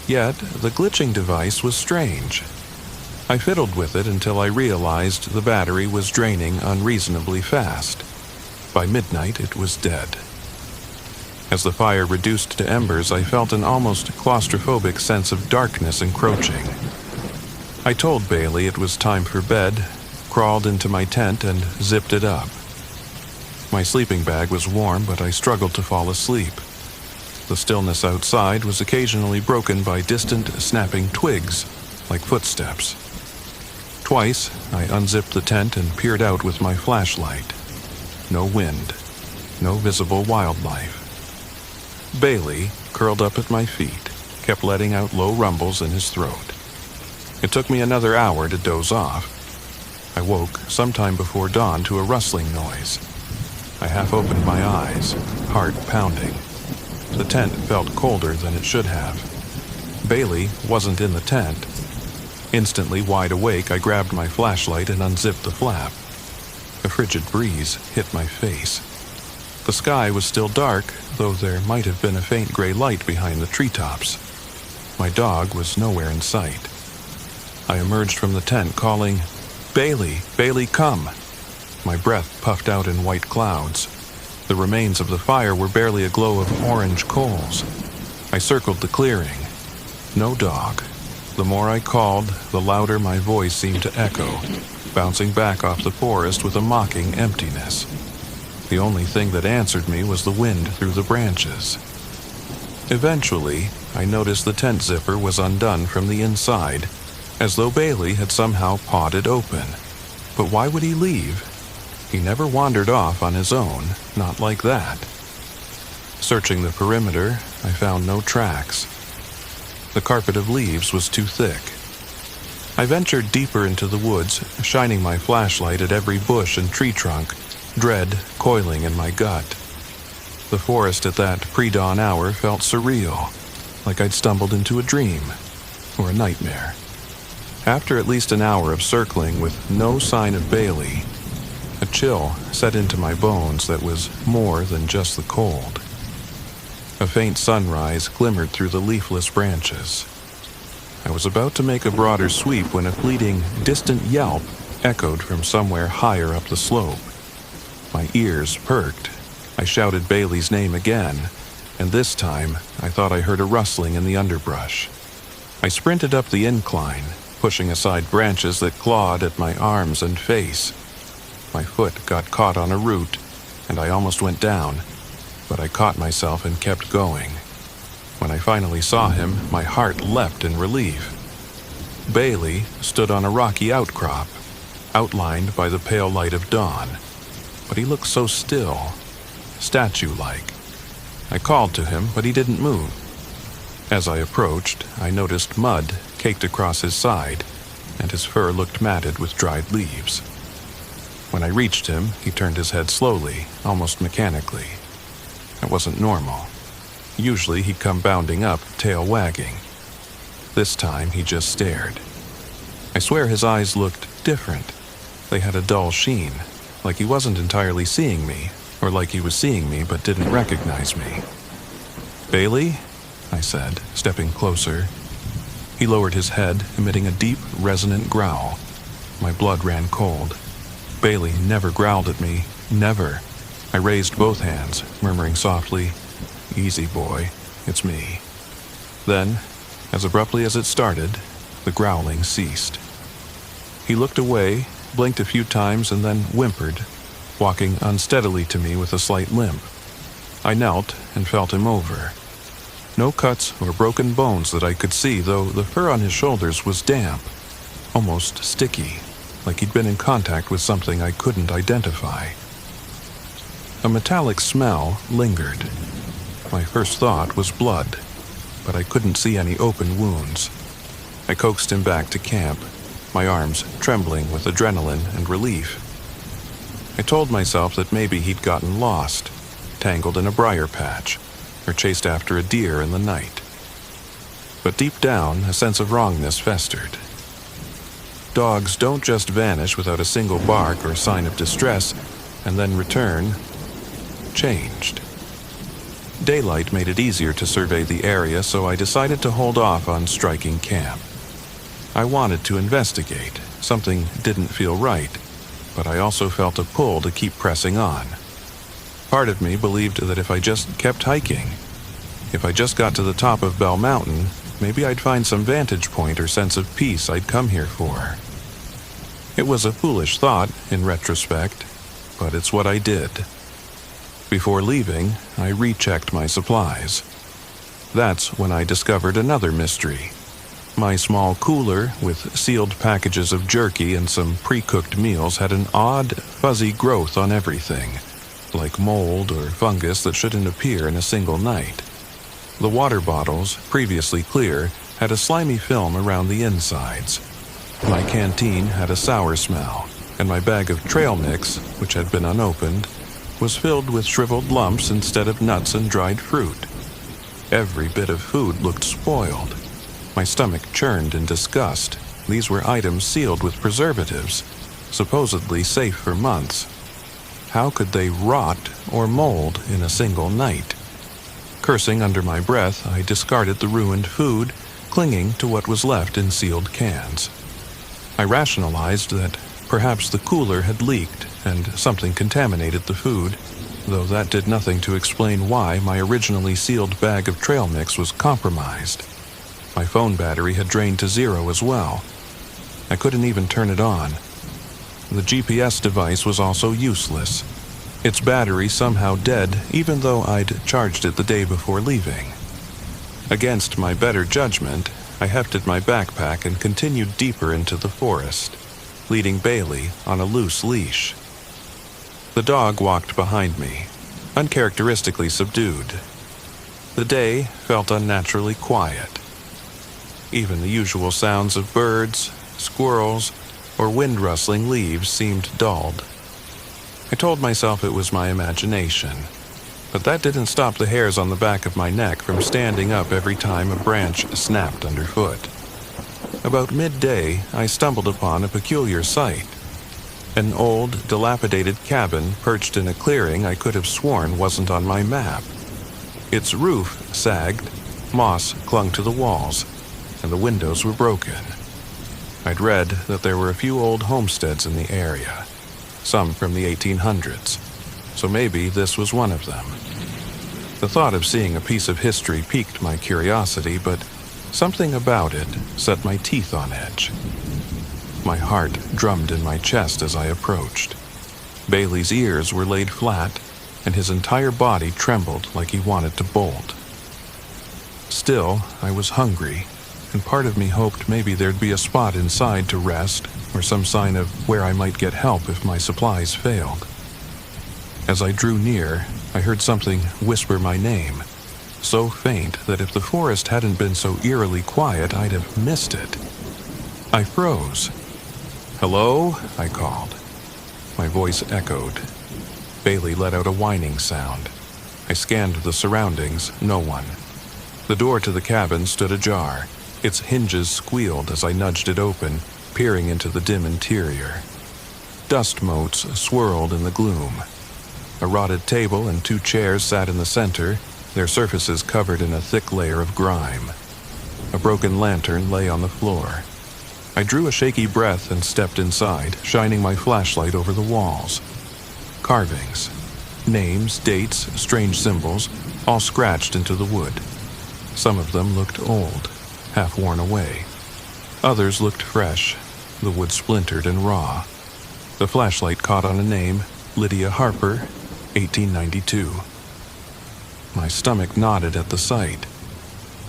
S1: Yet, the glitching device was strange. I fiddled with it until I realized the battery was draining unreasonably fast. By midnight, it was dead. As the fire reduced to embers, I felt an almost claustrophobic sense of darkness encroaching. I told Bailey it was time for bed, crawled into my tent, and zipped it up. My sleeping bag was warm, but I struggled to fall asleep. The stillness outside was occasionally broken by distant snapping twigs, like footsteps. Twice, I unzipped the tent and peered out with my flashlight. No wind, no visible wildlife. Bailey, curled up at my feet, kept letting out low rumbles in his throat. It took me another hour to doze off. I woke sometime before dawn to a rustling noise. I half opened my eyes, heart pounding. The tent felt colder than it should have. Bailey wasn't in the tent. Instantly wide awake, I grabbed my flashlight and unzipped the flap. A frigid breeze hit my face. The sky was still dark, though there might have been a faint gray light behind the treetops. My dog was nowhere in sight. I emerged from the tent calling, "Bailey, Bailey, come!" My breath puffed out in white clouds. The remains of the fire were barely a glow of orange coals. I circled the clearing. No dog. The more I called, the louder my voice seemed to echo, bouncing back off the forest with a mocking emptiness. The only thing that answered me was the wind through the branches. Eventually, I noticed the tent zipper was undone from the inside, as though Bailey had somehow pawed it open. But why would he leave? He never wandered off on his own, not like that. Searching the perimeter, I found no tracks. The carpet of leaves was too thick. I ventured deeper into the woods, shining my flashlight at every bush and tree trunk, dread coiling in my gut. The forest at that pre-dawn hour felt surreal, like I'd stumbled into a dream or a nightmare. After at least an hour of circling with no sign of Bailey, a chill set into my bones that was more than just the cold. A faint sunrise glimmered through the leafless branches. I was about to make a broader sweep when a fleeting, distant yelp echoed from somewhere higher up the slope. My ears perked. I shouted Bailey's name again, and this time I thought I heard a rustling in the underbrush. I sprinted up the incline, pushing aside branches that clawed at my arms and face. My foot got caught on a root, and I almost went down, but I caught myself and kept going. When I finally saw him, my heart leapt in relief. Bailey stood on a rocky outcrop, outlined by the pale light of dawn, but he looked so still, statue-like. I called to him, but he didn't move. As I approached, I noticed mud caked across his side, and his fur looked matted with dried leaves. When I reached him, he turned his head slowly, almost mechanically. It wasn't normal. Usually he'd come bounding up, tail wagging. This time he just stared. I swear his eyes looked different. They had a dull sheen, like he wasn't entirely seeing me, or like he was seeing me but didn't recognize me. "Bailey?" I said, stepping closer. He lowered his head, emitting a deep, resonant growl. My blood ran cold. Bailey never growled at me, never. I raised both hands, murmuring softly, "Easy, boy, it's me." Then, as abruptly as it started, the growling ceased. He looked away, blinked a few times, and then whimpered, walking unsteadily to me with a slight limp. I knelt and felt him over. No cuts or broken bones that I could see, though the fur on his shoulders was damp, almost sticky, like he'd been in contact with something I couldn't identify. A metallic smell lingered. My first thought was blood, but I couldn't see any open wounds. I coaxed him back to camp, my arms trembling with adrenaline and relief. I told myself that maybe he'd gotten lost, tangled in a briar patch, or chased after a deer in the night. But deep down, a sense of wrongness festered. Dogs don't just vanish without a single bark or sign of distress, and then return changed. Daylight made it easier to survey the area, so I decided to hold off on striking camp. I wanted to investigate. Something didn't feel right, but I also felt a pull to keep pressing on. Part of me believed that if I just kept hiking, if I just got to the top of Bell Mountain, maybe I'd find some vantage point or sense of peace I'd come here for. It was a foolish thought, in retrospect, but it's what I did. Before leaving, I rechecked my supplies. That's when I discovered another mystery. My small cooler with sealed packages of jerky and some pre-cooked meals had an odd, fuzzy growth on everything, like mold or fungus that shouldn't appear in a single night. The water bottles, previously clear, had a slimy film around the insides. My canteen had a sour smell, and my bag of trail mix, which had been unopened, was filled with shriveled lumps instead of nuts and dried fruit. Every bit of food looked spoiled. My stomach churned in disgust. These were items sealed with preservatives, supposedly safe for months. How could they rot or mold in a single night? Cursing under my breath, I discarded the ruined food, clinging to what was left in sealed cans. I rationalized that perhaps the cooler had leaked and something contaminated the food, though that did nothing to explain why my originally sealed bag of trail mix was compromised. My phone battery had drained to zero as well. I couldn't even turn it on. The GPS device was also useless. Its battery somehow dead, even though I'd charged it the day before leaving. Against my better judgment, I hefted my backpack and continued deeper into the forest, leading Bailey on a loose leash. The dog walked behind me, uncharacteristically subdued. The day felt unnaturally quiet. Even the usual sounds of birds, squirrels, or wind rustling leaves seemed dulled. I told myself it was my imagination, but that didn't stop the hairs on the back of my neck from standing up every time a branch snapped underfoot. About midday, I stumbled upon a peculiar sight. An old, dilapidated cabin perched in a clearing I could have sworn wasn't on my map. Its roof sagged, moss clung to the walls, and the windows were broken. I'd read that there were a few old homesteads in the area, some from the 1800s, so maybe this was one of them. The thought of seeing a piece of history piqued my curiosity, but something about it set my teeth on edge. My heart drummed in my chest as I approached. Bailey's ears were laid flat, and his entire body trembled like he wanted to bolt. Still, I was hungry, and part of me hoped maybe there'd be a spot inside to rest or some sign of where I might get help if my supplies failed. As I drew near, I heard something whisper my name, so faint that if the forest hadn't been so eerily quiet, I'd have missed it. I froze. "Hello?" I called. My voice echoed. Bailey let out a whining sound. I scanned the surroundings, no one. The door to the cabin stood ajar. Its hinges squealed as I nudged it open, peering into the dim interior. Dust motes swirled in the gloom. A rotted table and 2 chairs sat in the center, their surfaces covered in a thick layer of grime. A broken lantern lay on the floor. I drew a shaky breath and stepped inside, shining my flashlight over the walls. Carvings. Names, dates, strange symbols, all scratched into the wood. Some of them looked old, half worn away. Others looked fresh, the wood splintered and raw. The flashlight caught on a name, Lydia Harper, 1892. My stomach knotted at the sight.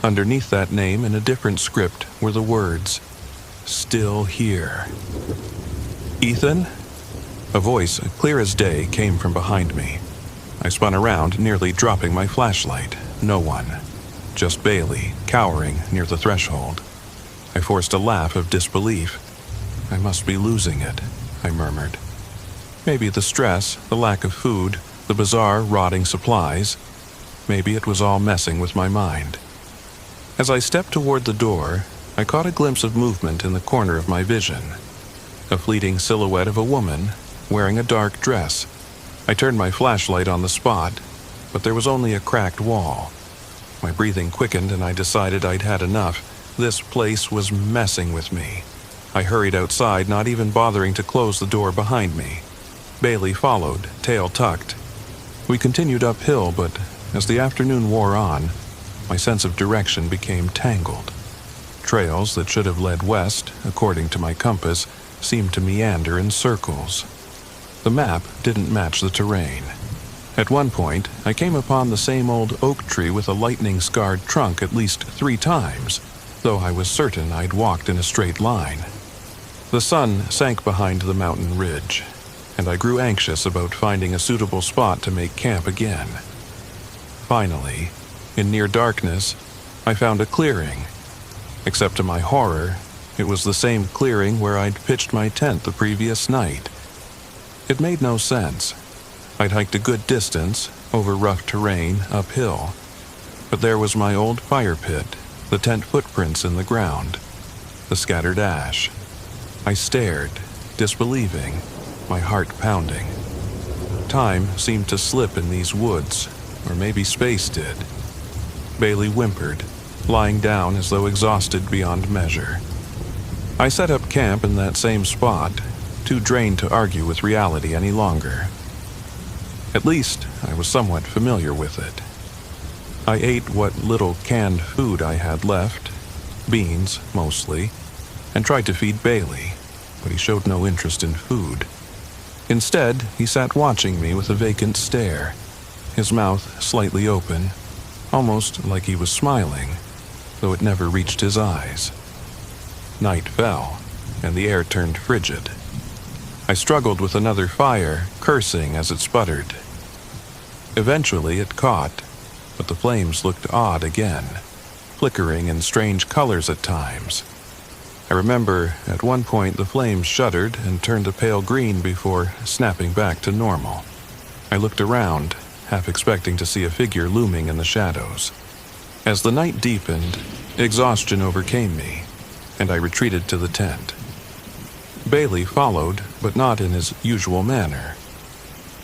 S1: Underneath that name, in a different script, were the words, "Still here." "Ethan?" A voice, clear as day, came from behind me. I spun around, nearly dropping my flashlight. No one. Just Bailey, cowering near the threshold. I forced a laugh of disbelief. "I must be losing it," I murmured. Maybe the stress, the lack of food, the bizarre, rotting supplies. Maybe it was all messing with my mind. As I stepped toward the door, I caught a glimpse of movement in the corner of my vision. A fleeting silhouette of a woman, wearing a dark dress. I turned my flashlight on the spot, but there was only a cracked wall. My breathing quickened and I decided I'd had enough. This place was messing with me. I hurried outside, not even bothering to close the door behind me. Bailey followed, tail tucked. We continued uphill, but as the afternoon wore on, my sense of direction became tangled. Trails that should have led west, according to my compass, seemed to meander in circles. The map didn't match the terrain. At one point, I came upon the same old oak tree with a lightning-scarred trunk at least 3 times, though I was certain I'd walked in a straight line. The sun sank behind the mountain ridge, and I grew anxious about finding a suitable spot to make camp again. Finally, in near darkness, I found a clearing. Except to my horror, it was the same clearing where I'd pitched my tent the previous night. It made no sense. I'd hiked a good distance, over rough terrain, uphill. But there was my old fire pit, the tent footprints in the ground, the scattered ash. I stared, disbelieving, my heart pounding. Time seemed to slip in these woods, or maybe space did. Bailey whimpered, lying down as though exhausted beyond measure. I set up camp in that same spot, too drained to argue with reality any longer. At least, I was somewhat familiar with it. I ate what little canned food I had left, beans mostly, and tried to feed Bailey, but he showed no interest in food. Instead, he sat watching me with a vacant stare, his mouth slightly open, almost like he was smiling, though it never reached his eyes. Night fell, and the air turned frigid. I struggled with another fire, cursing as it sputtered. Eventually it caught, but the flames looked odd again, flickering in strange colors at times. I remember at one point the flames shuddered and turned a pale green before snapping back to normal. I looked around, half expecting to see a figure looming in the shadows. As the night deepened, exhaustion overcame me, and I retreated to the tent. Bailey followed, but not in his usual manner.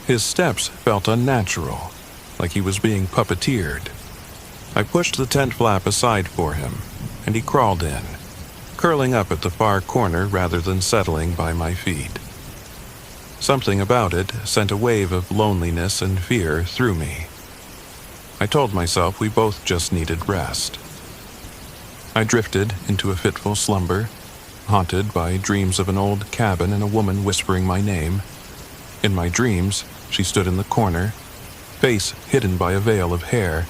S1: His steps felt unnatural, like he was being puppeteered. I pushed the tent flap aside for him, and he crawled in, curling up at the far corner rather than settling by my feet. Something about it sent a wave of loneliness and fear through me. I told myself we both just needed rest. I drifted into a fitful slumber, haunted by dreams of an old cabin and a woman whispering my name. In my dreams, she stood in the corner, face hidden by a veil of hair,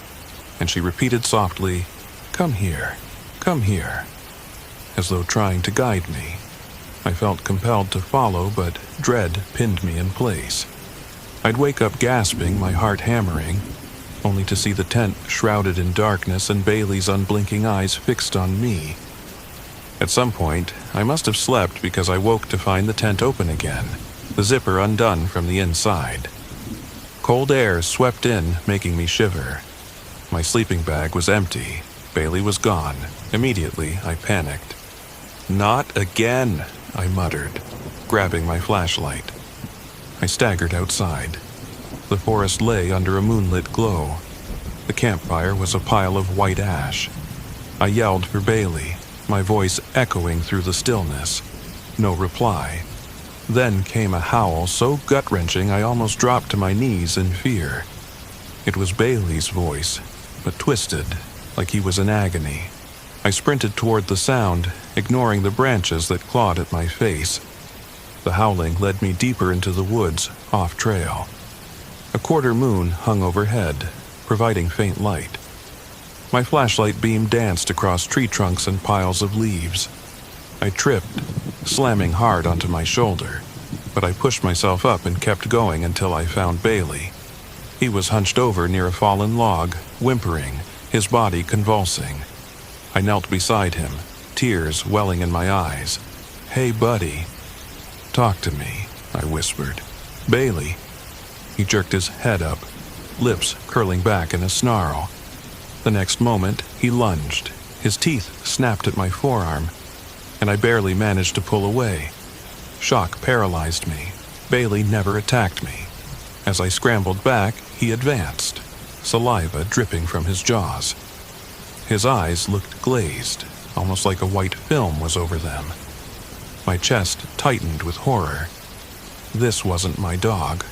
S1: and she repeated softly, "Come here, come here," as though trying to guide me. I felt compelled to follow, but dread pinned me in place. I'd wake up gasping, my heart hammering, only to see the tent shrouded in darkness and Bailey's unblinking eyes fixed on me. At some point, I must have slept because I woke to find the tent open again, the zipper undone from the inside. Cold air swept in, making me shiver. My sleeping bag was empty. Bailey was gone. Immediately, I panicked. "Not again," I muttered, grabbing my flashlight. I staggered outside. The forest lay under a moonlit glow. The campfire was a pile of white ash. I yelled for Bailey, my voice echoing through the stillness. No reply. Then came a howl so gut-wrenching I almost dropped to my knees in fear. It was Bailey's voice, but twisted, like he was in agony. I sprinted toward the sound, ignoring the branches that clawed at my face. The howling led me deeper into the woods, off-trail. A quarter moon hung overhead, providing faint light. My flashlight beam danced across tree trunks and piles of leaves. I tripped, slamming hard onto my shoulder, but I pushed myself up and kept going until I found Bailey. He was hunched over near a fallen log, whimpering, his body convulsing. I knelt beside him, tears welling in my eyes. "Hey, buddy." "Talk to me," I whispered. "Bailey." He jerked his head up, lips curling back in a snarl. The next moment, he lunged. His teeth snapped at my forearm, and I barely managed to pull away. Shock paralyzed me. Bailey never attacked me. As I scrambled back, he advanced, saliva dripping from his jaws. His eyes looked glazed, almost like a white film was over them. My chest tightened with horror. This wasn't my dog.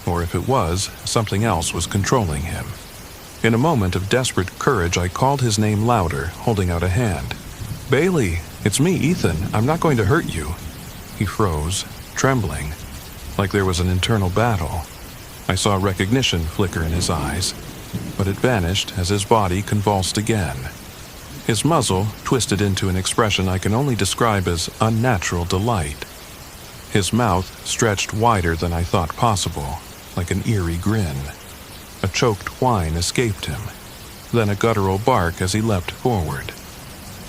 S1: Or if it was, something else was controlling him. In a moment of desperate courage, I called his name louder, holding out a hand. "Bailey, it's me, Ethan. I'm not going to hurt you." He froze, trembling, like there was an internal battle. I saw recognition flicker in his eyes, but it vanished as his body convulsed again. His muzzle twisted into an expression I can only describe as unnatural delight. His mouth stretched wider than I thought possible, like an eerie grin. A choked whine escaped him, then a guttural bark as he leapt forward.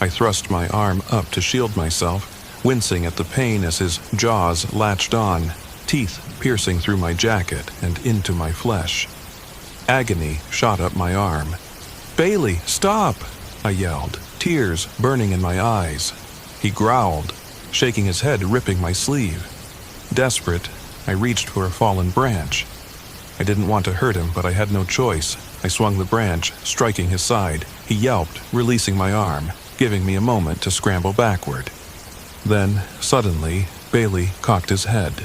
S1: I thrust my arm up to shield myself, wincing at the pain as his jaws latched on, teeth piercing through my jacket and into my flesh. Agony shot up my arm. "Bailey, stop!" I yelled, tears burning in my eyes. He growled, shaking his head, ripping my sleeve. Desperate, I reached for a fallen branch. I didn't want to hurt him, but I had no choice. I swung the branch, striking his side. He yelped, releasing my arm, giving me a moment to scramble backward. Then, suddenly, Bailey cocked his head.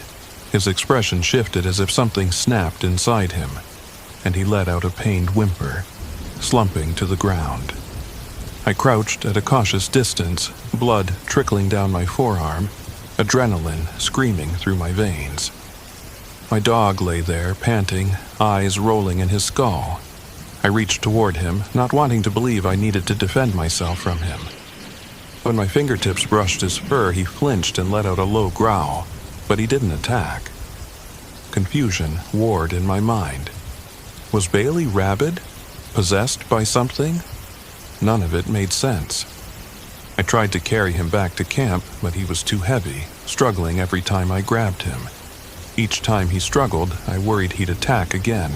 S1: His expression shifted as if something snapped inside him, and he let out a pained whimper, slumping to the ground. I crouched at a cautious distance, blood trickling down my forearm, adrenaline screaming through my veins. My dog lay there, panting, eyes rolling in his skull. I reached toward him, not wanting to believe I needed to defend myself from him. When my fingertips brushed his fur, he flinched and let out a low growl, but he didn't attack. Confusion warred in my mind. Was Bailey rabid? Possessed by something? None of it made sense. I tried to carry him back to camp, but he was too heavy, struggling every time I grabbed him. Each time he struggled, I worried he'd attack again.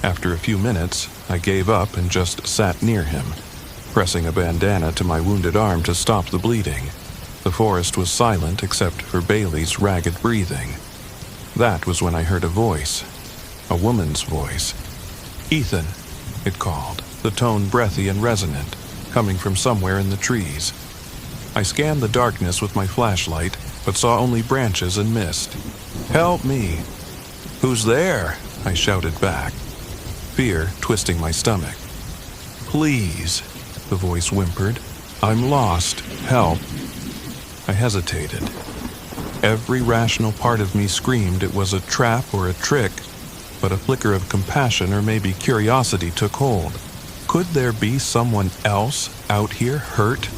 S1: After a few minutes, I gave up and just sat near him, pressing a bandana to my wounded arm to stop the bleeding. The forest was silent except for Bailey's ragged breathing. That was when I heard a voice, a woman's voice. "Ethan," it called, the tone breathy and resonant. coming from somewhere in the trees. I scanned the darkness with my flashlight, but saw only branches and mist. "Help me!" "Who's there?" I shouted back, fear twisting my stomach. "Please," the voice whimpered. "I'm lost. Help." I hesitated. Every rational part of me screamed it was a trap or a trick, but a flicker of compassion or maybe curiosity took hold. Could there be someone else out here hurt?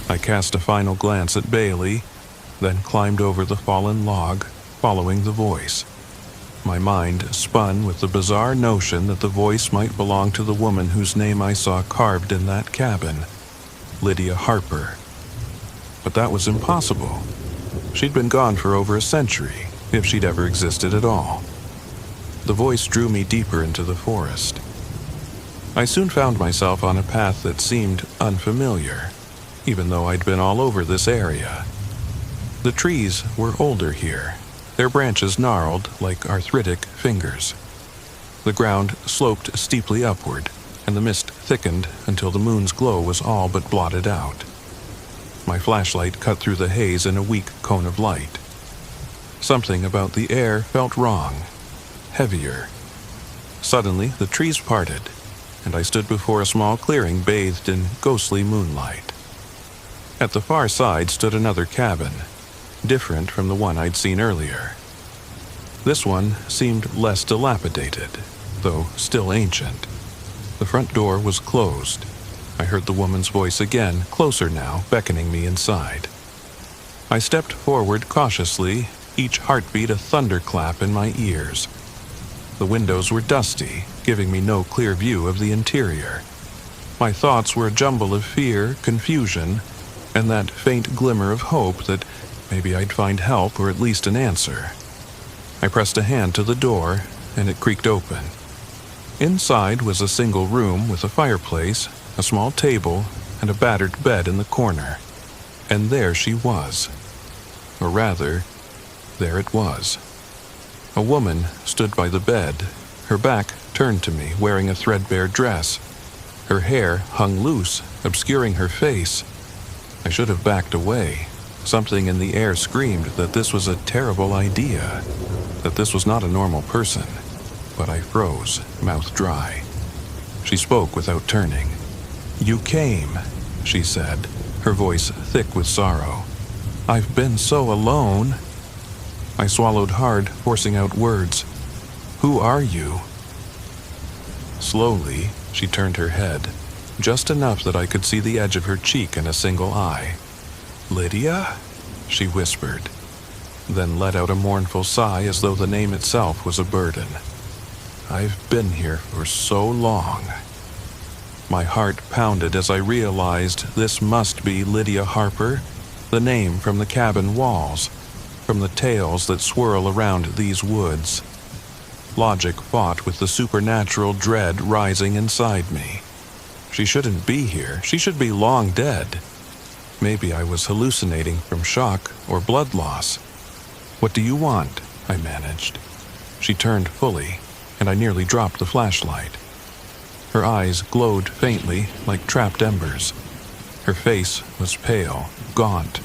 S1: I cast a final glance at Bailey, then climbed over the fallen log, following the voice. My mind spun with the bizarre notion that the voice might belong to the woman whose name I saw carved in that cabin, Lydia Harper. But that was impossible. She'd been gone for over a century, if she'd ever existed at all. The voice drew me deeper into the forest. I soon found myself on a path that seemed unfamiliar, even though I'd been all over this area. The trees were older here, their branches gnarled like arthritic fingers. The ground sloped steeply upward, and the mist thickened until the moon's glow was all but blotted out. My flashlight cut through the haze in a weak cone of light. Something about the air felt wrong, heavier. Suddenly, the trees parted, and I stood before a small clearing bathed in ghostly moonlight. At the far side stood another cabin, different from the one I'd seen earlier. This one seemed less dilapidated, though still ancient. The front door was closed. I heard the woman's voice again, closer now, beckoning me inside. I stepped forward cautiously, each heartbeat a thunderclap in my ears. The windows were dusty, giving me no clear view of the interior. My thoughts were a jumble of fear, confusion, and that faint glimmer of hope that maybe I'd find help or at least an answer. I pressed a hand to the door, and it creaked open. Inside was a single room with a fireplace, a small table, and a battered bed in the corner. And there she was. Or rather, there it was. A woman stood by the bed, her back turned to me, wearing a threadbare dress. Her hair hung loose, obscuring her face. I should have backed away. Something in the air screamed that this was a terrible idea, that this was not a normal person. But I froze, mouth dry. She spoke without turning. "You came," she said, her voice thick with sorrow. "I've been so alone." I swallowed hard, forcing out words. "Who are you?" Slowly, she turned her head, just enough that I could see the edge of her cheek and a single eye. "Lydia?" she whispered, then let out a mournful sigh as though the name itself was a burden. "I've been here for so long." My heart pounded as I realized this must be Lydia Harper, the name from the cabin walls, from the tales that swirl around these woods. Logic fought with the supernatural dread rising inside me. She shouldn't be here. She should be long dead. Maybe I was hallucinating from shock or blood loss. "What do you want?" I managed. She turned fully, and I nearly dropped the flashlight. Her eyes glowed faintly like trapped embers. Her face was pale, gaunt,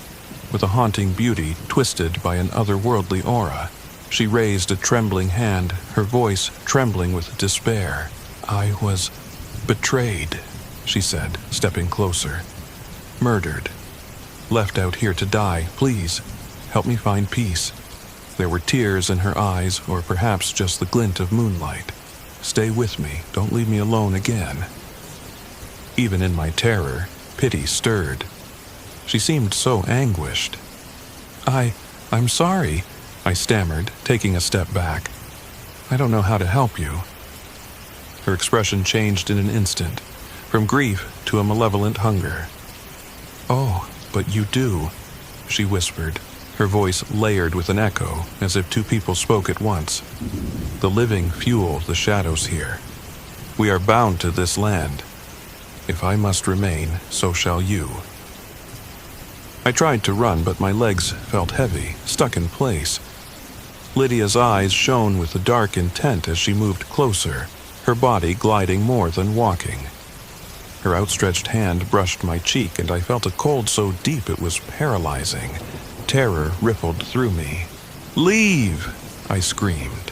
S1: with a haunting beauty twisted by an otherworldly aura. She raised a trembling hand, her voice trembling with despair. "I was betrayed," she said, stepping closer. "Murdered. Left out here to die. Please, help me find peace." There were tears in her eyes, or perhaps just the glint of moonlight. "Stay with me. Don't leave me alone again." Even in my terror, pity stirred. She seemed so anguished. I'm sorry," I stammered, taking a step back. "I don't know how to help you." Her expression changed in an instant, from grief to a malevolent hunger. "Oh, but you do," she whispered, her voice layered with an echo, as if two people spoke at once. "The living fuel the shadows here. We are bound to this land. If I must remain, so shall you." I tried to run, but my legs felt heavy, stuck in place. Lydia's eyes shone with a dark intent as she moved closer, her body gliding more than walking. Her outstretched hand brushed my cheek, and I felt a cold so deep it was paralyzing. Terror rippled through me. "Leave!" I screamed,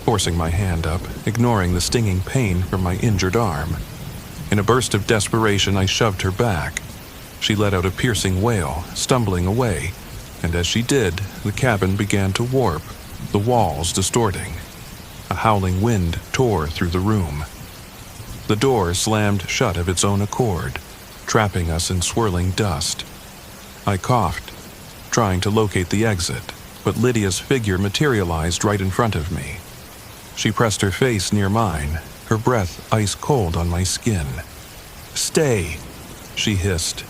S1: forcing my hand up, ignoring the stinging pain from my injured arm. In a burst of desperation, I shoved her back. She let out a piercing wail, stumbling away, and as she did, the cabin began to warp, the walls distorting. A howling wind tore through the room. The door slammed shut of its own accord, trapping us in swirling dust. I coughed, trying to locate the exit, but Lydia's figure materialized right in front of me. She pressed her face near mine, her breath ice cold on my skin. "Stay," she hissed,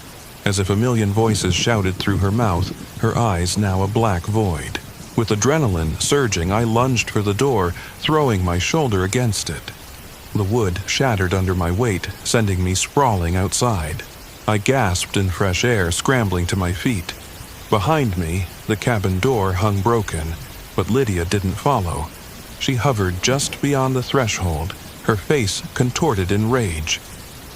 S1: as if a million voices shouted through her mouth, her eyes now a black void. With adrenaline surging, I lunged for the door, throwing my shoulder against it. The wood shattered under my weight, sending me sprawling outside. I gasped in fresh air, scrambling to my feet. Behind me, the cabin door hung broken, but Lydia didn't follow. She hovered just beyond the threshold, her face contorted in rage.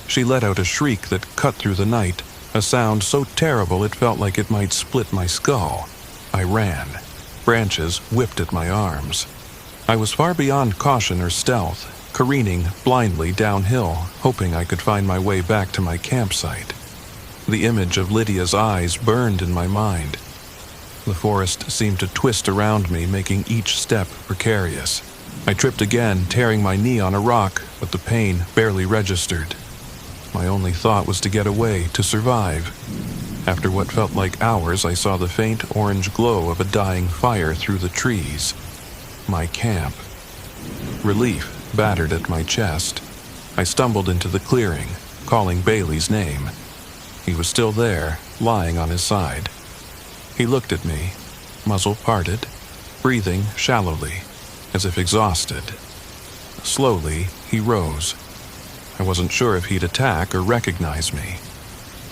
S1: She let out a shriek that cut through the night, a sound so terrible it felt like it might split my skull. I ran. Branches whipped at my arms. I was far beyond caution or stealth, careening blindly downhill, hoping I could find my way back to my campsite. The image of Lydia's eyes burned in my mind. The forest seemed to twist around me, making each step precarious. I tripped again, tearing my knee on a rock, but the pain barely registered. My only thought was to get away, to survive. After what felt like hours, I saw the faint orange glow of a dying fire through the trees. My camp. Relief battered at my chest. I stumbled into the clearing, calling Bailey's name. He was still there, lying on his side. He looked at me, muzzle parted, breathing shallowly, as if exhausted. Slowly, he rose. I wasn't sure if he'd attack or recognize me.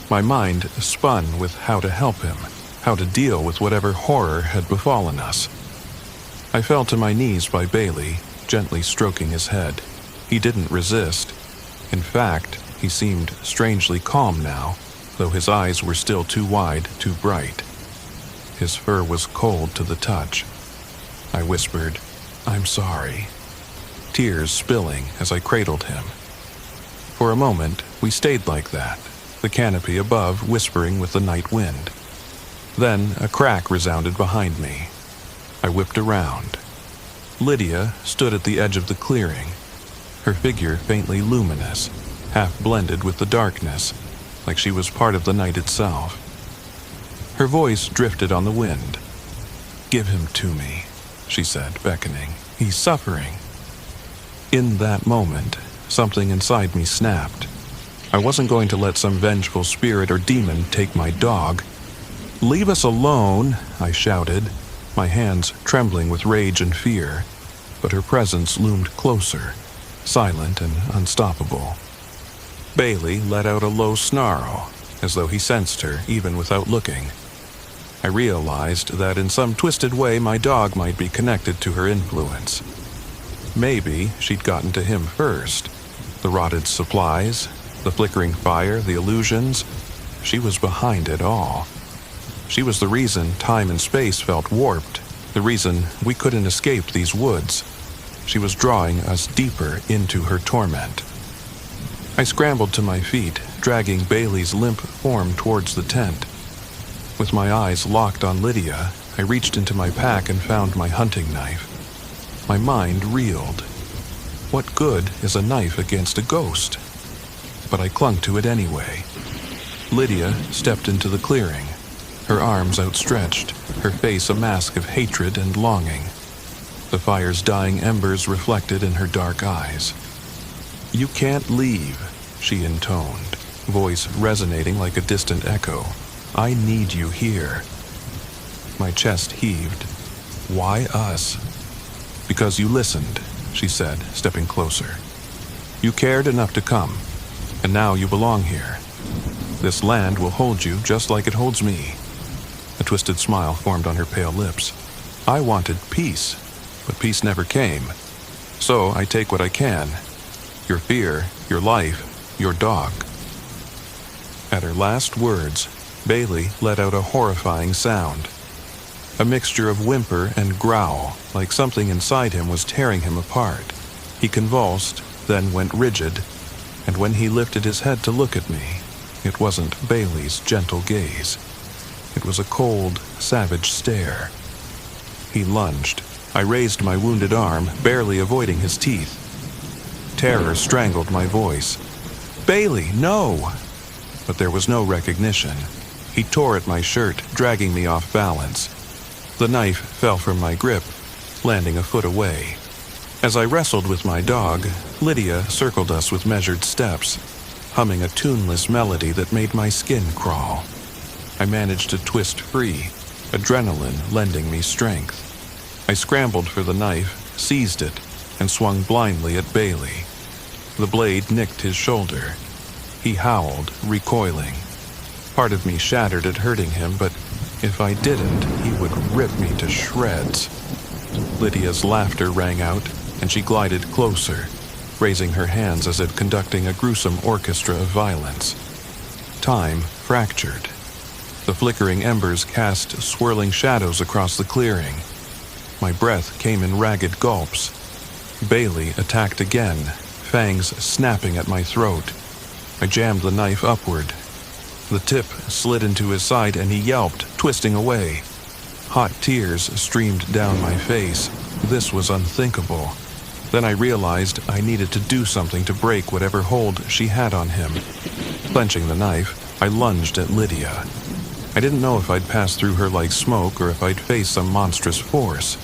S1: My mind spun with how to help him, how to deal with whatever horror had befallen us. I fell to my knees by Bailey, gently stroking his head. He didn't resist. In fact, he seemed strangely calm now, though his eyes were still too wide, too bright. His fur was cold to the touch. I whispered, "I'm sorry," tears spilling as I cradled him. For a moment, we stayed like that, the canopy above whispering with the night wind. Then a crack resounded behind me. I whipped around. Lydia stood at the edge of the clearing, her figure faintly luminous, half blended with the darkness, like she was part of the night itself. Her voice drifted on the wind. "Give him to me," she said, beckoning. "He's suffering." In that moment, something inside me snapped. I wasn't going to let some vengeful spirit or demon take my dog. "Leave us alone," I shouted, my hands trembling with rage and fear, but her presence loomed closer, silent and unstoppable. Bailey let out a low snarl, as though he sensed her even without looking. I realized that in some twisted way my dog might be connected to her influence. Maybe she'd gotten to him first. The rotted supplies, the flickering fire, the illusions. She was behind it all. She was the reason time and space felt warped, the reason we couldn't escape these woods. She was drawing us deeper into her torment. I scrambled to my feet, dragging Bailey's limp form towards the tent. With my eyes locked on Lydia, I reached into my pack and found my hunting knife. My mind reeled. What good is a knife against a ghost? But I clung to it anyway. Lydia stepped into the clearing, her arms outstretched, her face a mask of hatred and longing. The fire's dying embers reflected in her dark eyes. "You can't leave," she intoned, voice resonating like a distant echo. "I need you here." My chest heaved. "Why us?" "Because you listened," she said, stepping closer. "You cared enough to come, and now you belong here. This land will hold you just like it holds me." A twisted smile formed on her pale lips. "I wanted peace, but peace never came. So I take what I can. Your fear, your life, your dog. At her last words, Bailey let out a horrifying sound. A mixture of whimper and growl, like something inside him was tearing him apart. He convulsed, then went rigid, and when he lifted his head to look at me, it wasn't Bailey's gentle gaze. It was a cold, savage stare. He lunged. I raised my wounded arm, barely avoiding his teeth. Terror strangled my voice. "Bailey, no!" But there was no recognition. He tore at my shirt, dragging me off balance. The knife fell from my grip, landing a foot away. As I wrestled with my dog, Lydia circled us with measured steps, humming a tuneless melody that made my skin crawl. I managed to twist free, adrenaline lending me strength. I scrambled for the knife, seized it, and swung blindly at Bailey. The blade nicked his shoulder. He howled, recoiling. Part of me shattered at hurting him, but if I didn't, he would rip me to shreds. Lydia's laughter rang out, and she glided closer, raising her hands as if conducting a gruesome orchestra of violence. Time fractured. The flickering embers cast swirling shadows across the clearing. My breath came in ragged gulps. Bailey attacked again, fangs snapping at my throat. I jammed the knife upward. The tip slid into his side and he yelped, twisting away. Hot tears streamed down my face. This was unthinkable. Then I realized I needed to do something to break whatever hold she had on him. Clenching the knife, I lunged at Lydia. I didn't know if I'd pass through her like smoke or if I'd face some monstrous force.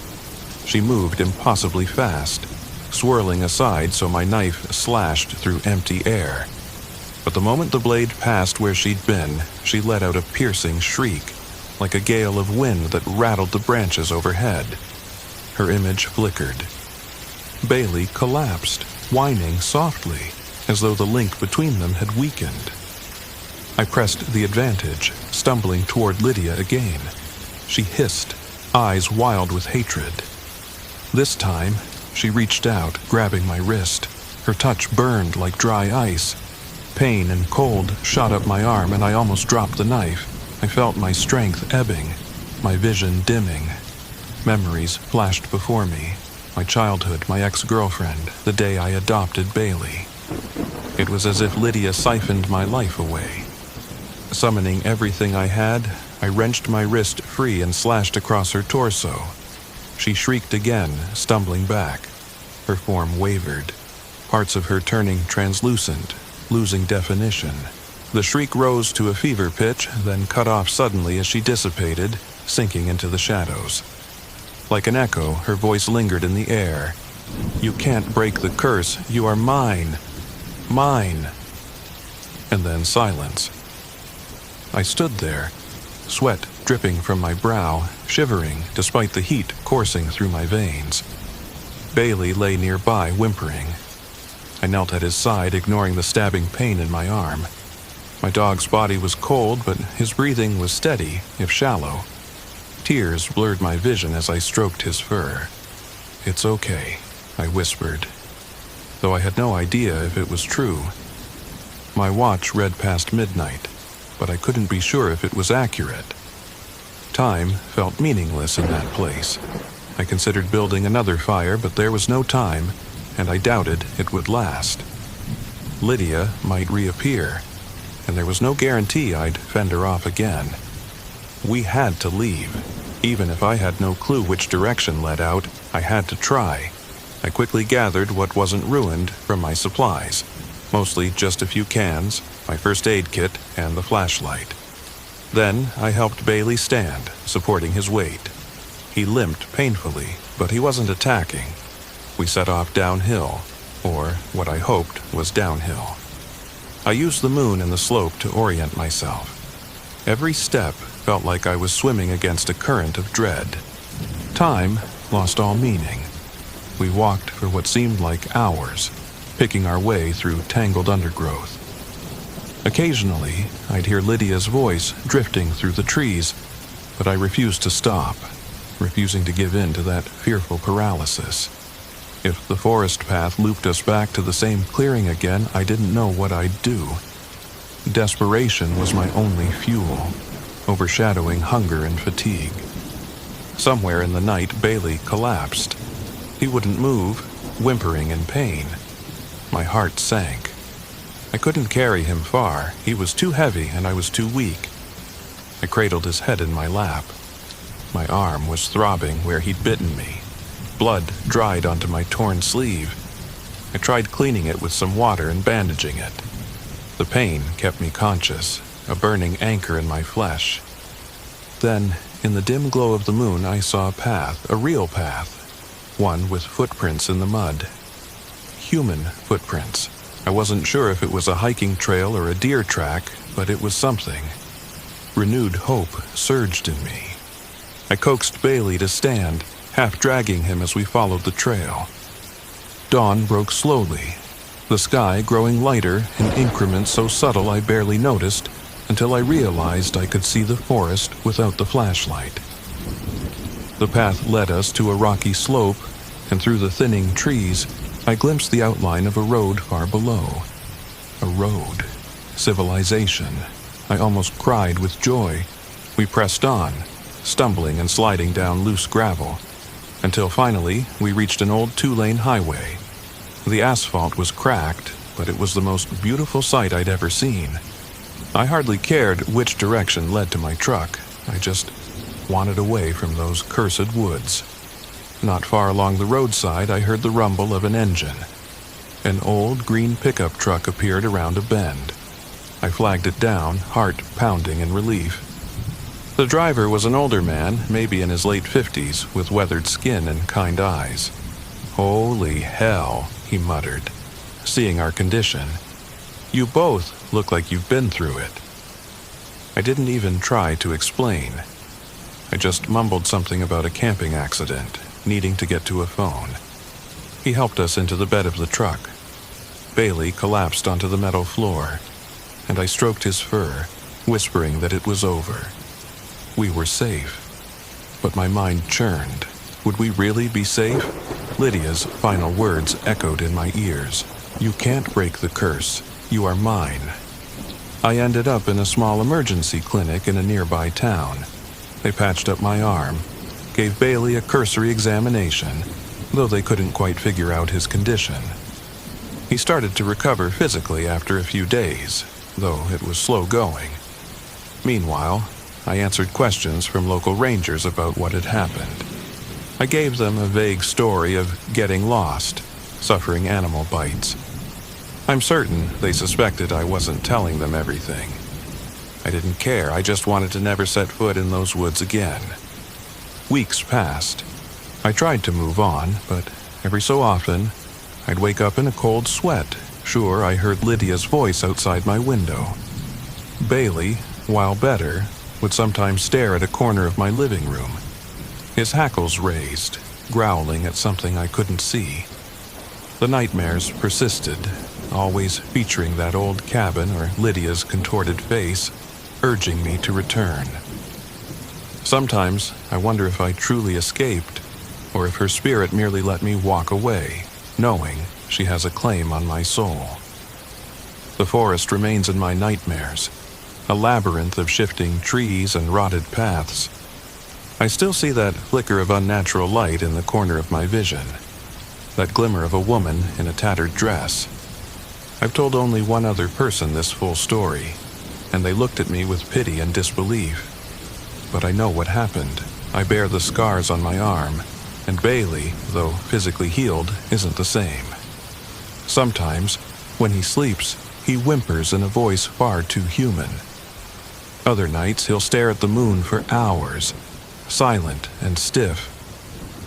S1: She moved impossibly fast, swirling aside so my knife slashed through empty air. But the moment the blade passed where she'd been, she let out a piercing shriek, like a gale of wind that rattled the branches overhead. Her image flickered. Bailey collapsed, whining softly, as though the link between them had weakened. I pressed the advantage, stumbling toward Lydia again. She hissed, eyes wild with hatred. This time, she reached out, grabbing my wrist. Her touch burned like dry ice. Pain and cold shot up my arm, and I almost dropped the knife. I felt my strength ebbing, my vision dimming. Memories flashed before me. My childhood, my ex-girlfriend, the day I adopted Bailey. It was as if Lydia siphoned my life away. Summoning everything I had, I wrenched my wrist free and slashed across her torso. She shrieked again, stumbling back. Her form wavered, parts of her turning translucent, losing definition. The shriek rose to a fever pitch, then cut off suddenly as she dissipated, sinking into the shadows. Like an echo, her voice lingered in the air. "You can't break the curse. You are mine. Mine." And then silence. I stood there, sweat dripping from my brow, shivering despite the heat coursing through my veins. Bailey lay nearby, whimpering. I knelt at his side, ignoring the stabbing pain in my arm. My dog's body was cold, but his breathing was steady, if shallow. Tears blurred my vision as I stroked his fur. "It's okay," I whispered, though I had no idea if it was true. My watch read past midnight, but I couldn't be sure if it was accurate. Time felt meaningless in that place. I considered building another fire, but there was no time, and I doubted it would last. Lydia might reappear, and there was no guarantee I'd fend her off again. We had to leave. Even if I had no clue which direction led out, I had to try. I quickly gathered what wasn't ruined from my supplies, mostly just a few cans, my first aid kit, and the flashlight. Then I helped Bailey stand, supporting his weight. He limped painfully, but he wasn't attacking. We set off downhill, or what I hoped was downhill. I used the moon and the slope to orient myself. Every step felt like I was swimming against a current of dread. Time lost all meaning. We walked for what seemed like hours, picking our way through tangled undergrowth. Occasionally, I'd hear Lydia's voice drifting through the trees, but I refused to stop, refusing to give in to that fearful paralysis. If the forest path looped us back to the same clearing again, I didn't know what I'd do. Desperation was my only fuel, overshadowing hunger and fatigue. Somewhere in the night, Bailey collapsed. He wouldn't move, whimpering in pain. My heart sank. I couldn't carry him far. He was too heavy and I was too weak. I cradled his head in my lap. My arm was throbbing where he'd bitten me. Blood dried onto my torn sleeve. I tried cleaning it with some water and bandaging it. The pain kept me conscious, a burning anchor in my flesh. Then, in the dim glow of the moon, I saw a path, a real path, one with footprints in the mud. Human footprints. I wasn't sure if it was a hiking trail or a deer track, but it was something. Renewed hope surged in me. I coaxed Bailey to stand, half dragging him as we followed the trail. Dawn broke slowly, the sky growing lighter in increments so subtle I barely noticed until I realized I could see the forest without the flashlight. The path led us to a rocky slope, and through the thinning trees, I glimpsed the outline of a road far below. A road. Civilization. I almost cried with joy. We pressed on, stumbling and sliding down loose gravel, until finally we reached an old 2-lane highway. The asphalt was cracked, but it was the most beautiful sight I'd ever seen. I hardly cared which direction led to my truck. I just wanted away from those cursed woods. Not far along the roadside, I heard the rumble of an engine. An old green pickup truck appeared around a bend. I flagged it down, heart pounding in relief. The driver was an older man, maybe in his late 50s, with weathered skin and kind eyes. "Holy hell," he muttered, seeing our condition. "You both look like you've been through it." I didn't even try to explain. I just mumbled something about a camping accident, needing to get to a phone. He helped us into the bed of the truck. Bailey collapsed onto the metal floor, and I stroked his fur, whispering that it was over. We were safe, but my mind churned. Would we really be safe? Lydia's final words echoed in my ears. "You can't break the curse. You are mine." I ended up in a small emergency clinic in a nearby town. They patched up my arm, gave Bailey a cursory examination, though they couldn't quite figure out his condition. He started to recover physically after a few days, though it was slow going. Meanwhile, I answered questions from local rangers about what had happened. I gave them a vague story of getting lost, suffering animal bites. I'm certain they suspected I wasn't telling them everything. I didn't care, I just wanted to never set foot in those woods again. Weeks passed. I tried to move on, but every so often, I'd wake up in a cold sweat, sure I heard Lydia's voice outside my window. Bailey, while better, would sometimes stare at a corner of my living room, his hackles raised, growling at something I couldn't see. The nightmares persisted, always featuring that old cabin or Lydia's contorted face, urging me to return. Sometimes I wonder if I truly escaped, or if her spirit merely let me walk away, knowing she has a claim on my soul. The forest remains in my nightmares, a labyrinth of shifting trees and rotted paths. I still see that flicker of unnatural light in the corner of my vision, that glimmer of a woman in a tattered dress. I've told only one other person this full story, and they looked at me with pity and disbelief. But I know what happened. I bear the scars on my arm, and Bailey, though physically healed, isn't the same. Sometimes, when he sleeps, he whimpers in a voice far too human. Other nights, he'll stare at the moon for hours, silent and stiff.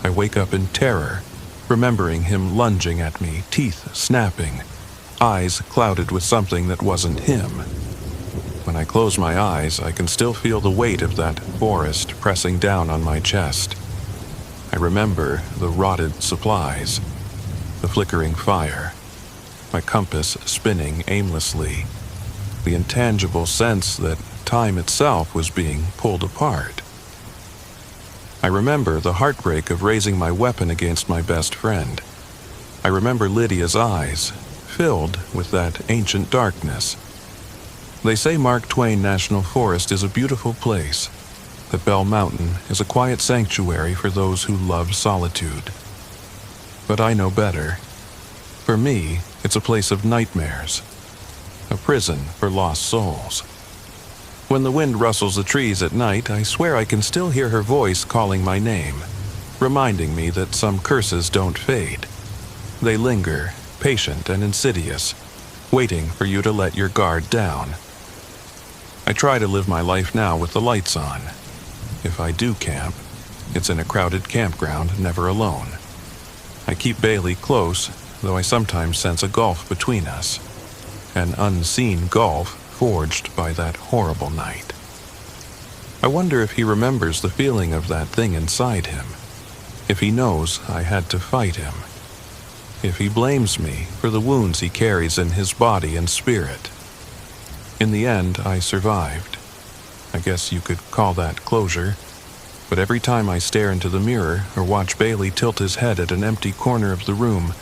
S1: I wake up in terror, remembering him lunging at me, teeth snapping, eyes clouded with something that wasn't him. When I close my eyes, I can still feel the weight of that forest pressing down on my chest. I remember the rotted supplies, the flickering fire, my compass spinning aimlessly, the intangible sense that time itself was being pulled apart. I remember the heartbreak of raising my weapon against my best friend. I remember Lydia's eyes, filled with that ancient darkness. They say Mark Twain National Forest is a beautiful place, that Bell Mountain is a quiet sanctuary for those who love solitude. But I know better. For me, it's a place of nightmares, a prison for lost souls. When the wind rustles the trees at night, I swear I can still hear her voice calling my name, reminding me that some curses don't fade. They linger, patient and insidious, waiting for you to let your guard down. I try to live my life now with the lights on. If I do camp, it's in a crowded campground, never alone. I keep Bailey close, though I sometimes sense a gulf between us. An unseen gulf forged by that horrible night. I wonder if he remembers the feeling of that thing inside him. If he knows I had to fight him. If he blames me for the wounds he carries in his body and spirit. In the end, I survived. I guess you could call that closure. But every time I stare into the mirror or watch Bailey tilt his head at an empty corner of the room,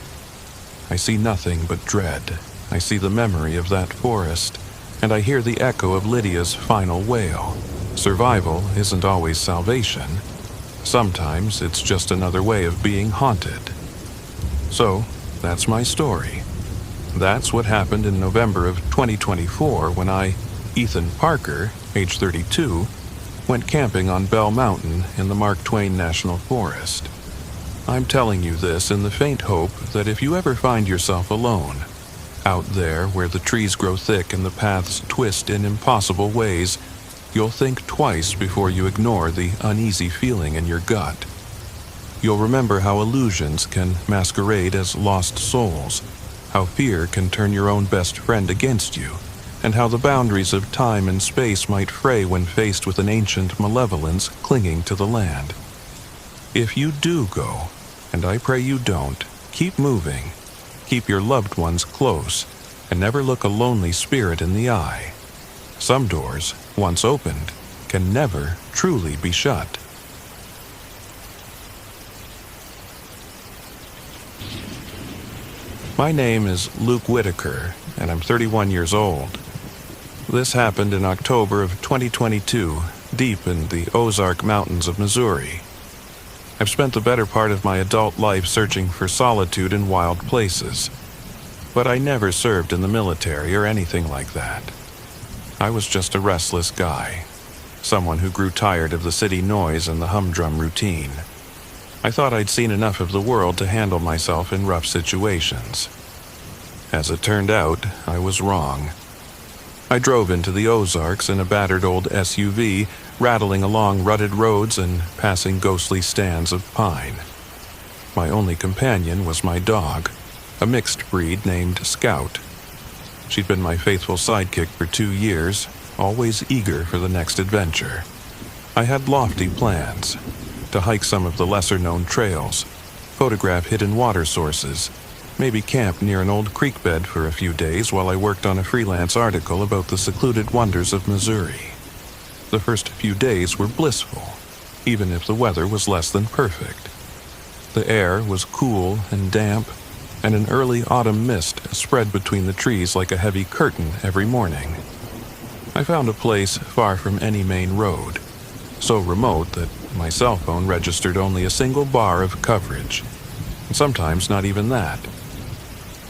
S1: I see nothing but dread. I see the memory of that forest, and I hear the echo of Lydia's final wail. Survival isn't always salvation. Sometimes it's just another way of being haunted. So, that's my story. That's what happened in November of 2024 when I, Ethan Parker, age 32, went camping on Bell Mountain in the Mark Twain National Forest. I'm telling you this in the faint hope that if you ever find yourself alone, out there where the trees grow thick and the paths twist in impossible ways, you'll think twice before you ignore the uneasy feeling in your gut. You'll remember how illusions can masquerade as lost souls, how fear can turn your own best friend against you, and how the boundaries of time and space might fray when faced with an ancient malevolence clinging to the land. If you do go, and I pray you don't, keep moving. Keep your loved ones close, and never look a lonely spirit in the eye. Some doors, once opened, can never truly be shut. My name is Luke Whitaker, and I'm 31 years old. This happened in October of 2022, deep in the Ozark Mountains of Missouri. I've spent the better part of my adult life searching for solitude in wild places, but I never served in the military or anything like that. I was just a restless guy, someone who grew tired of the city noise and the humdrum routine. I thought I'd seen enough of the world to handle myself in rough situations. As it turned out, I was wrong. I drove into the Ozarks in a battered old SUV, rattling along rutted roads and passing ghostly stands of pine. My only companion was my dog, a mixed breed named Scout. She'd been my faithful sidekick for 2 years, always eager for the next adventure. I had lofty plans, to hike some of the lesser-known trails, photograph hidden water sources, maybe camp near an old creek bed for a few days while I worked on a freelance article about the secluded wonders of Missouri. The first few days were blissful, even if the weather was less than perfect. The air was cool and damp, and an early autumn mist spread between the trees like a heavy curtain every morning. I found a place far from any main road, so remote that my cell phone registered only a single bar of coverage, and sometimes not even that.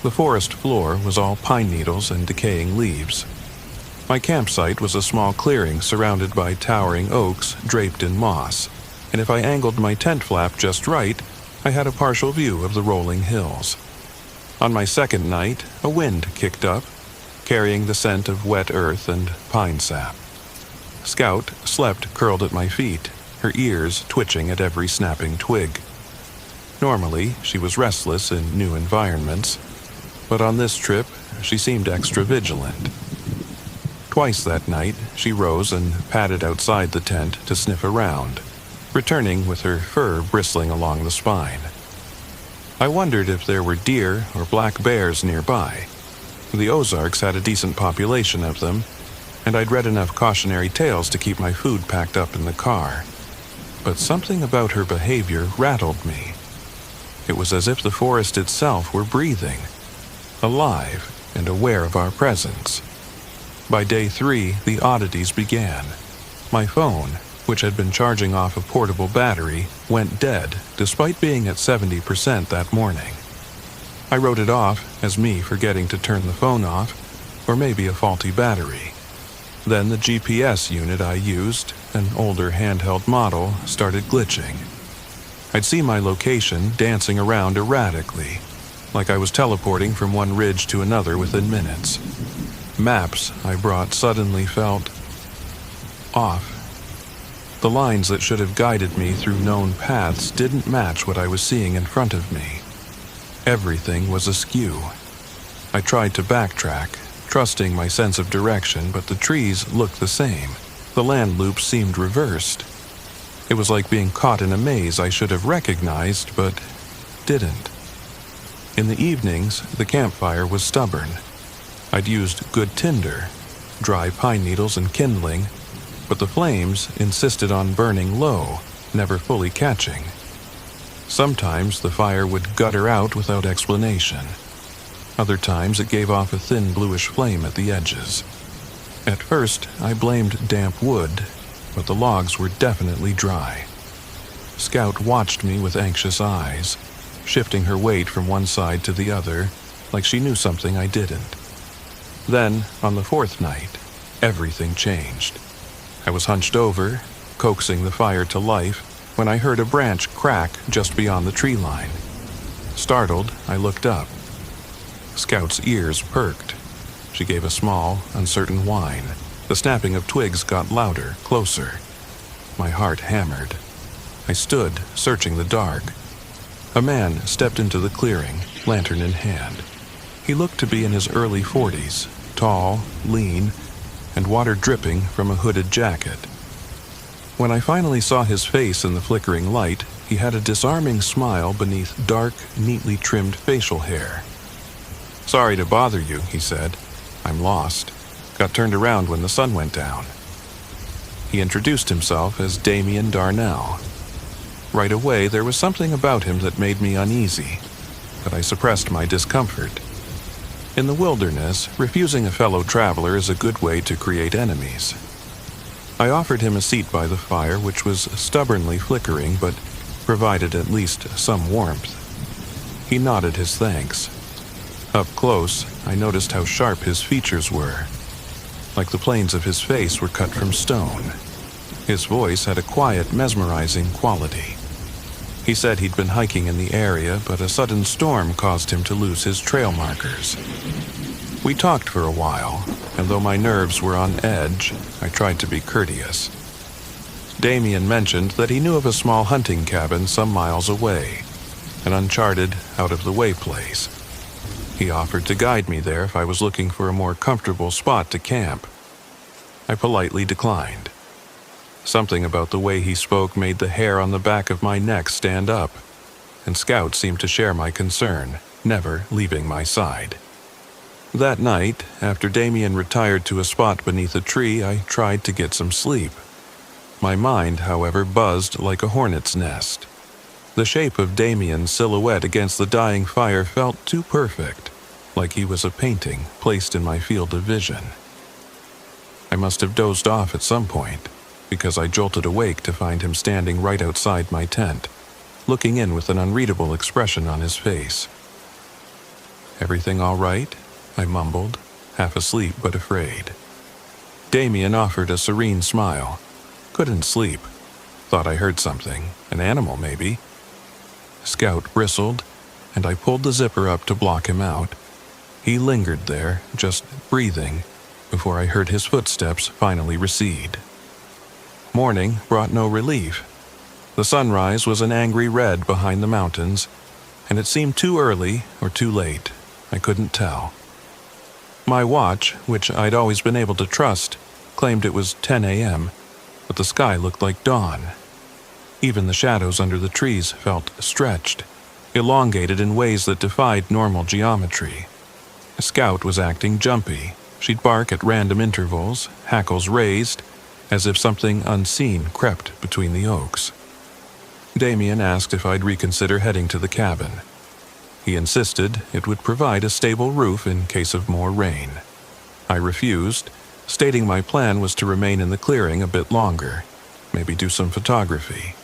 S1: The forest floor was all pine needles and decaying leaves. My campsite was a small clearing surrounded by towering oaks draped in moss, and if I angled my tent flap just right, I had a partial view of the rolling hills. On my second night, a wind kicked up, carrying the scent of wet earth and pine sap. Scout slept curled at my feet, her ears twitching at every snapping twig. Normally, she was restless in new environments, but on this trip, she seemed extra vigilant. Twice that night, she rose and padded outside the tent to sniff around, returning with her fur bristling along the spine. I wondered if there were deer or black bears nearby. The Ozarks had a decent population of them, and I'd read enough cautionary tales to keep my food packed up in the car. But something about her behavior rattled me. It was as if the forest itself were breathing, alive and aware of our presence. By day 3, the oddities began. My phone, which had been charging off a portable battery, went dead despite being at 70% that morning. I wrote it off as me forgetting to turn the phone off, or maybe a faulty battery. Then the GPS unit I used, an older handheld model, started glitching. I'd see my location dancing around erratically, like I was teleporting from one ridge to another within minutes. Maps I brought suddenly felt off. The lines that should have guided me through known paths didn't match what I was seeing in front of me. Everything was askew. I tried to backtrack, trusting my sense of direction, but the trees looked the same. The land loops seemed reversed. It was like being caught in a maze I should have recognized, but didn't. In the evenings, the campfire was stubborn. I'd used good tinder, dry pine needles and kindling, but the flames insisted on burning low, never fully catching. Sometimes the fire would gutter out without explanation. Other times it gave off a thin bluish flame at the edges. At first, I blamed damp wood, but the logs were definitely dry. Scout watched me with anxious eyes, shifting her weight from one side to the other, like she knew something I didn't. Then, on the 4th night, everything changed. I was hunched over, coaxing the fire to life, when I heard a branch crack just beyond the tree line. Startled, I looked up. Scout's ears perked. She gave a small, uncertain whine. The snapping of twigs got louder, closer. My heart hammered. I stood, searching the dark. A man stepped into the clearing, lantern in hand. He looked to be in his early 40s, tall, lean, and water dripping from a hooded jacket. When I finally saw his face in the flickering light, he had a disarming smile beneath dark, neatly trimmed facial hair. "Sorry to bother you," he said. "I'm lost. Got turned around when the sun went down." He introduced himself as Damien Darnell. Right away, there was something about him that made me uneasy, but I suppressed my discomfort. In the wilderness, refusing a fellow traveler is a good way to create enemies. I offered him a seat by the fire, which was stubbornly flickering but provided at least some warmth. He nodded his thanks. Up close, I noticed how sharp his features were, like the planes of his face were cut from stone. His voice had a quiet, mesmerizing quality. He said he'd been hiking in the area, but a sudden storm caused him to lose his trail markers. We talked for a while, and though my nerves were on edge, I tried to be courteous. Damien mentioned that he knew of a small hunting cabin some miles away, an uncharted, out-of-the-way place. He offered to guide me there if I was looking for a more comfortable spot to camp. I politely declined. Something about the way he spoke made the hair on the back of my neck stand up, and Scout seemed to share my concern, never leaving my side. That night, after Damien retired to a spot beneath a tree, I tried to get some sleep. My mind, however, buzzed like a hornet's nest. The shape of Damien's silhouette against the dying fire felt too perfect, like he was a painting placed in my field of vision. I must have dozed off at some point, because I jolted awake to find him standing right outside my tent, looking in with an unreadable expression on his face. "Everything all right?" I mumbled, half asleep but afraid. Damien offered a serene smile. "Couldn't sleep. Thought I heard something, an animal maybe." Scout bristled, and I pulled the zipper up to block him out. He lingered there, just breathing, before I heard his footsteps finally recede. Morning brought no relief. The sunrise was an angry red behind the mountains, and it seemed too early or too late. I couldn't tell. My watch, which I'd always been able to trust, claimed it was 10 a.m., but the sky looked like dawn. Even the shadows under the trees felt stretched, elongated in ways that defied normal geometry. Scout was acting jumpy. She'd bark at random intervals, hackles raised, as if something unseen crept between the oaks. Damien asked if I'd reconsider heading to the cabin. He insisted it would provide a stable roof in case of more rain. I refused, stating my plan was to remain in the clearing a bit longer, maybe do some photography.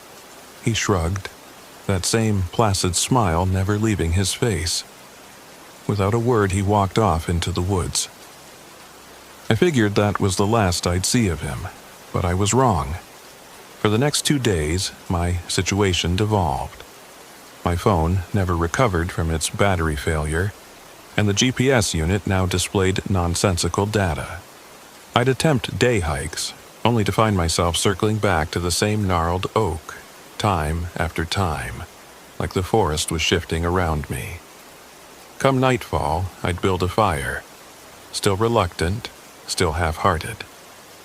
S1: He shrugged, that same placid smile never leaving his face. Without a word, he walked off into the woods. I figured that was the last I'd see of him, but I was wrong. For the next 2 days, my situation devolved. My phone never recovered from its battery failure, and the GPS unit now displayed nonsensical data. I'd attempt day hikes, only to find myself circling back to the same gnarled oak, time after time, like the forest was shifting around me. Come nightfall, I'd build a fire, still reluctant, still half-hearted,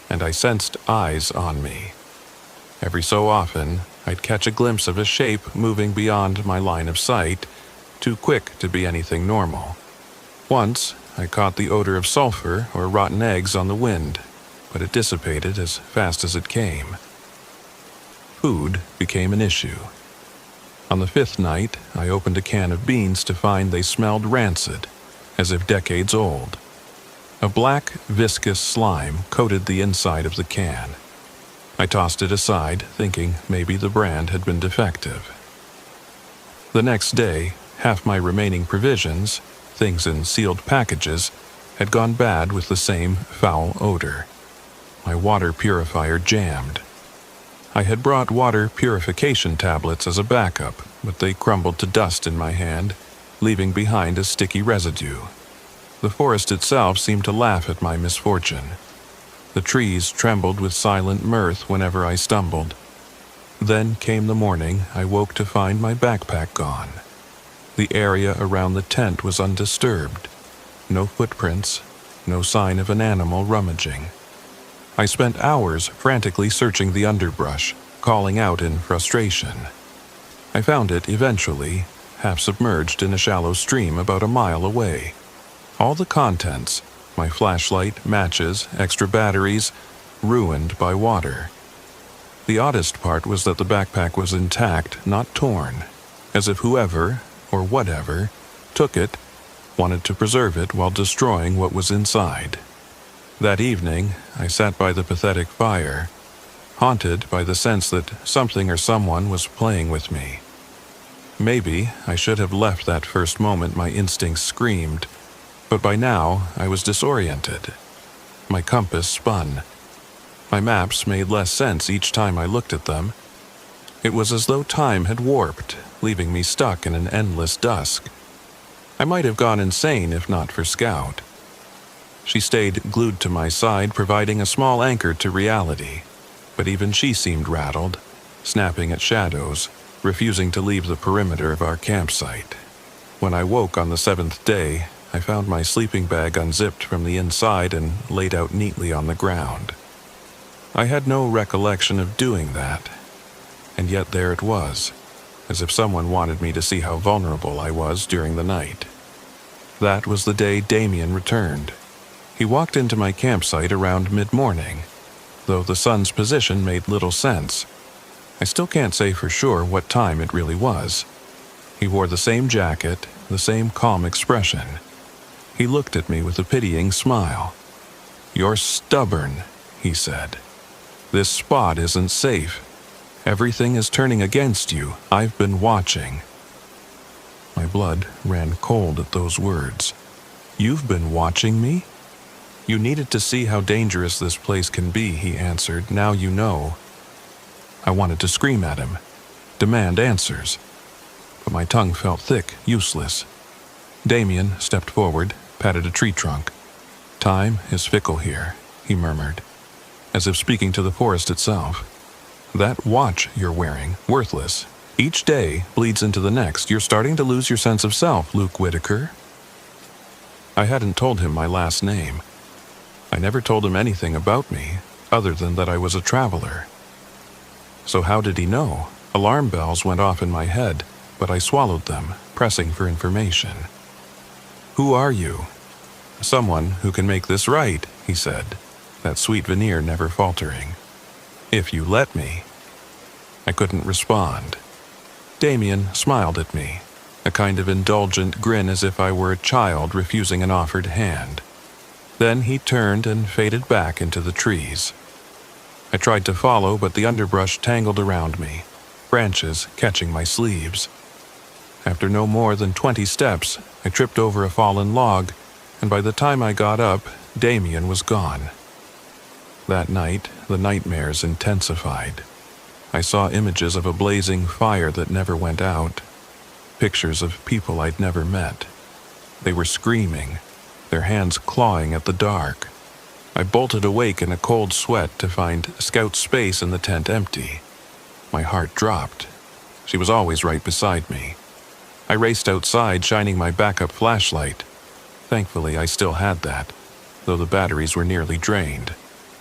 S1: and I sensed eyes on me. Every so often, I'd catch a glimpse of a shape moving beyond my line of sight, too quick to be anything normal. Once, I caught the odor of sulfur or rotten eggs on the wind, but it dissipated as fast as it came. Food became an issue. On the 5th night, I opened a can of beans to find they smelled rancid, as if decades old. A black, viscous slime coated the inside of the can. I tossed it aside, thinking maybe the brand had been defective. The next day, half my remaining provisions, things in sealed packages, had gone bad with the same foul odor. My water purifier jammed. I had brought water purification tablets as a backup, but they crumbled to dust in my hand, leaving behind a sticky residue. The forest itself seemed to laugh at my misfortune. The trees trembled with silent mirth whenever I stumbled. Then came the morning I woke to find my backpack gone. The area around the tent was undisturbed. No footprints, no sign of an animal rummaging. I spent hours frantically searching the underbrush, calling out in frustration. I found it eventually, half submerged in a shallow stream about a mile away. All the contents, my flashlight, matches, extra batteries, ruined by water. The oddest part was that the backpack was intact, not torn, as if whoever, or whatever, took it, wanted to preserve it while destroying what was inside. That evening, I sat by the pathetic fire, haunted by the sense that something or someone was playing with me. Maybe I should have left that first moment my instincts screamed, but by now I was disoriented. My compass spun. My maps made less sense each time I looked at them. It was as though time had warped, leaving me stuck in an endless dusk. I might have gone insane if not for Scout. She stayed glued to my side, providing a small anchor to reality, but even she seemed rattled, snapping at shadows, refusing to leave the perimeter of our campsite. When I woke on the 7th day, I found my sleeping bag unzipped from the inside and laid out neatly on the ground. I had no recollection of doing that, and yet there it was, as if someone wanted me to see how vulnerable I was during the night. That was the day Damien returned. He walked into my campsite around mid-morning, though the sun's position made little sense. I still can't say for sure what time it really was. He wore the same jacket, the same calm expression. He looked at me with a pitying smile. "You're stubborn," he said. "This spot isn't safe. Everything is turning against you. I've been watching." My blood ran cold at those words. "You've been watching me?" "You needed to see how dangerous this place can be," he answered. "Now you know." I wanted to scream at him, demand answers, but my tongue felt thick, useless. Damien stepped forward, patted a tree trunk. "Time is fickle here," he murmured, as if speaking to the forest itself. "That watch you're wearing, worthless. Each day bleeds into the next. You're starting to lose your sense of self, Luke Whitaker." I hadn't told him my last name. I never told him anything about me, other than that I was a traveler. So how did he know? Alarm bells went off in my head, but I swallowed them, pressing for information. "Who are you?" "Someone who can make this right," he said, that sweet veneer never faltering. "If you let me." I couldn't respond. Damien smiled at me, a kind of indulgent grin as if I were a child refusing an offered hand. Then he turned and faded back into the trees. I tried to follow, but the underbrush tangled around me, branches catching my sleeves. After no more than 20 steps, I tripped over a fallen log, and by the time I got up, Damien was gone. That night, the nightmares intensified. I saw images of a blazing fire that never went out, pictures of people I'd never met. They were screaming, their hands clawing at the dark. I bolted awake in a cold sweat to find Scout's space in the tent empty. My heart dropped. She was always right beside me. I raced outside, shining my backup flashlight. Thankfully, I still had that, though the batteries were nearly drained.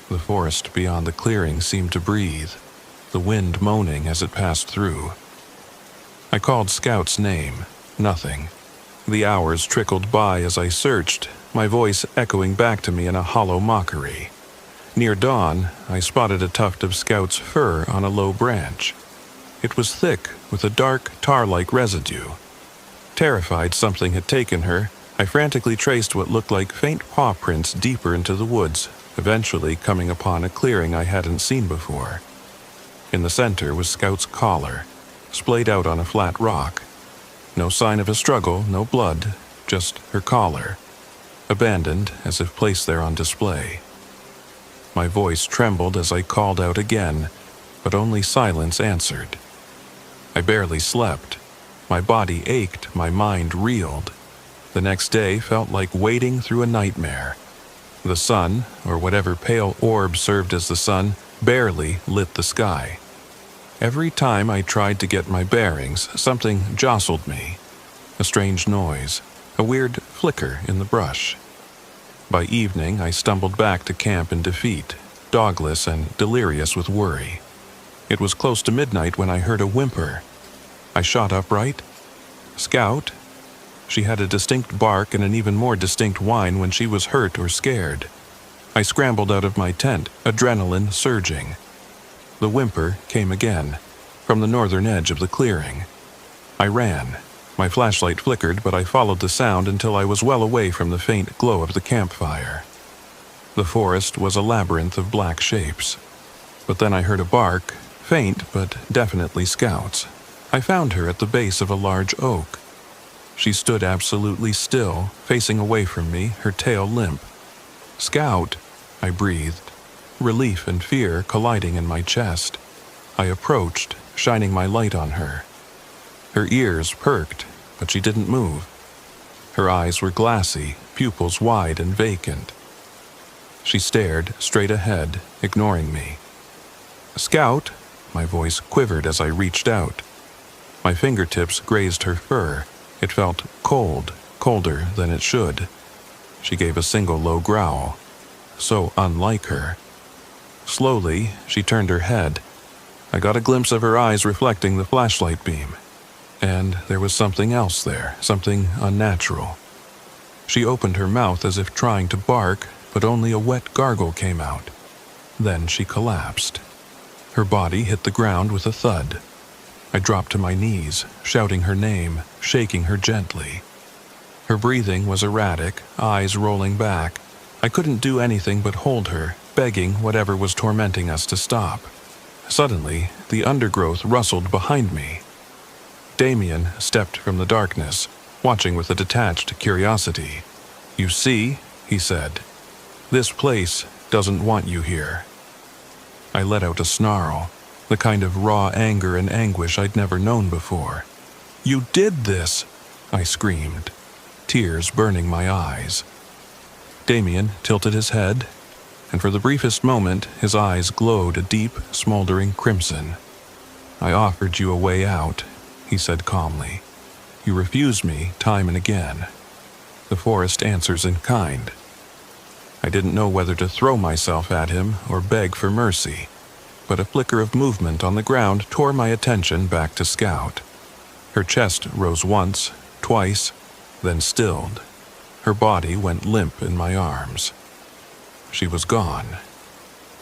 S1: The forest beyond the clearing seemed to breathe, the wind moaning as it passed through. I called Scout's name. Nothing. The hours trickled by as I searched, my voice echoing back to me in a hollow mockery. Near dawn, I spotted a tuft of Scout's fur on a low branch. It was thick, with a dark, tar-like residue. Terrified something had taken her, I frantically traced what looked like faint paw prints deeper into the woods, eventually coming upon a clearing I hadn't seen before. In the center was Scout's collar, splayed out on a flat rock. No sign of a struggle, no blood, just her collar, abandoned as if placed there on display. My voice trembled as I called out again, but only silence answered. I barely slept. My body ached, my mind reeled. The next day felt like wading through a nightmare. The sun, or whatever pale orb served as the sun, barely lit the sky. Every time I tried to get my bearings, something jostled me. A strange noise, a weird flicker in the brush. By evening, I stumbled back to camp in defeat, dogless and delirious with worry. It was close to midnight when I heard a whimper. I shot upright. Scout? She had a distinct bark and an even more distinct whine when she was hurt or scared. I scrambled out of my tent, adrenaline surging. The whimper came again, from the northern edge of the clearing. I ran. My flashlight flickered, but I followed the sound until I was well away from the faint glow of the campfire. The forest was a labyrinth of black shapes. But then I heard a bark, faint but definitely Scout's. I found her at the base of a large oak. She stood absolutely still, facing away from me, her tail limp. "Scout," I breathed, relief and fear colliding in my chest. I approached, shining my light on her. Her ears perked, but she didn't move. Her eyes were glassy, pupils wide and vacant. She stared straight ahead, ignoring me. "Scout," my voice quivered as I reached out. My fingertips grazed her fur. It felt cold, colder than it should. She gave a single low growl, so unlike her. Slowly, she turned her head. I got a glimpse of her eyes reflecting the flashlight beam. And there was something else there, something unnatural. She opened her mouth as if trying to bark, but only a wet gargle came out. Then she collapsed. Her body hit the ground with a thud. I dropped to my knees, shouting her name, shaking her gently. Her breathing was erratic, eyes rolling back. I couldn't do anything but hold her, begging whatever was tormenting us to stop. Suddenly, the undergrowth rustled behind me. Damien stepped from the darkness, watching with a detached curiosity. "You see," he said, "this place doesn't want you here." I let out a snarl, the kind of raw anger and anguish I'd never known before. "You did this!" I screamed, tears burning my eyes. Damien tilted his head, and for the briefest moment his eyes glowed a deep, smoldering crimson. "I offered you a way out," he said calmly. "You refused me time and again. The forest answers in kind." I didn't know whether to throw myself at him or beg for mercy, but a flicker of movement on the ground tore my attention back to Scout. Her chest rose once, twice, then stilled. Her body went limp in my arms. She was gone.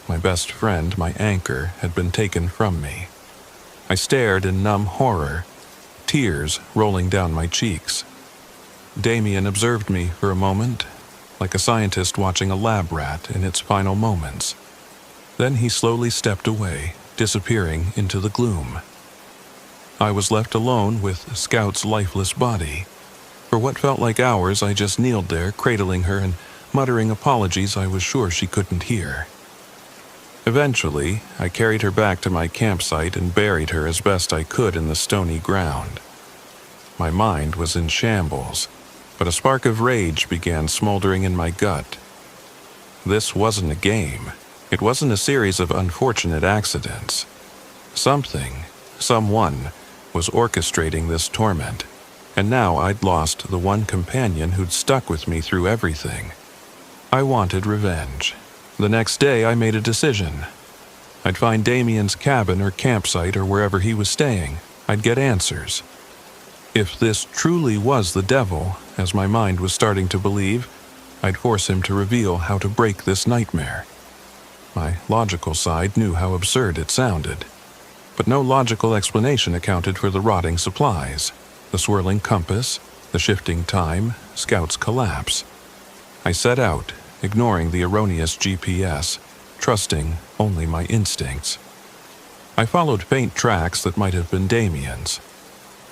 S1: My best friend, my anchor, had been taken from me. I stared in numb horror, tears rolling down my cheeks. Damien observed me for a moment, like a scientist watching a lab rat in its final moments. Then he slowly stepped away, disappearing into the gloom. I was left alone with Scout's lifeless body. For what felt like hours, I just kneeled there, cradling her and muttering apologies I was sure she couldn't hear. Eventually, I carried her back to my campsite and buried her as best I could in the stony ground. My mind was in shambles, but a spark of rage began smoldering in my gut. This wasn't a game. It wasn't a series of unfortunate accidents. Someone, was orchestrating this torment, and now I'd lost the one companion who'd stuck with me through everything. I wanted revenge. The next day, I made a decision. I'd find Damien's cabin or campsite or wherever he was staying. I'd get answers. If this truly was the devil, as my mind was starting to believe, I'd force him to reveal how to break this nightmare. My logical side knew how absurd it sounded, but no logical explanation accounted for the rotting supplies, the swirling compass, the shifting time, Scout's collapse. I set out, ignoring the erroneous GPS, trusting only my instincts. I followed faint tracks that might have been Damien's.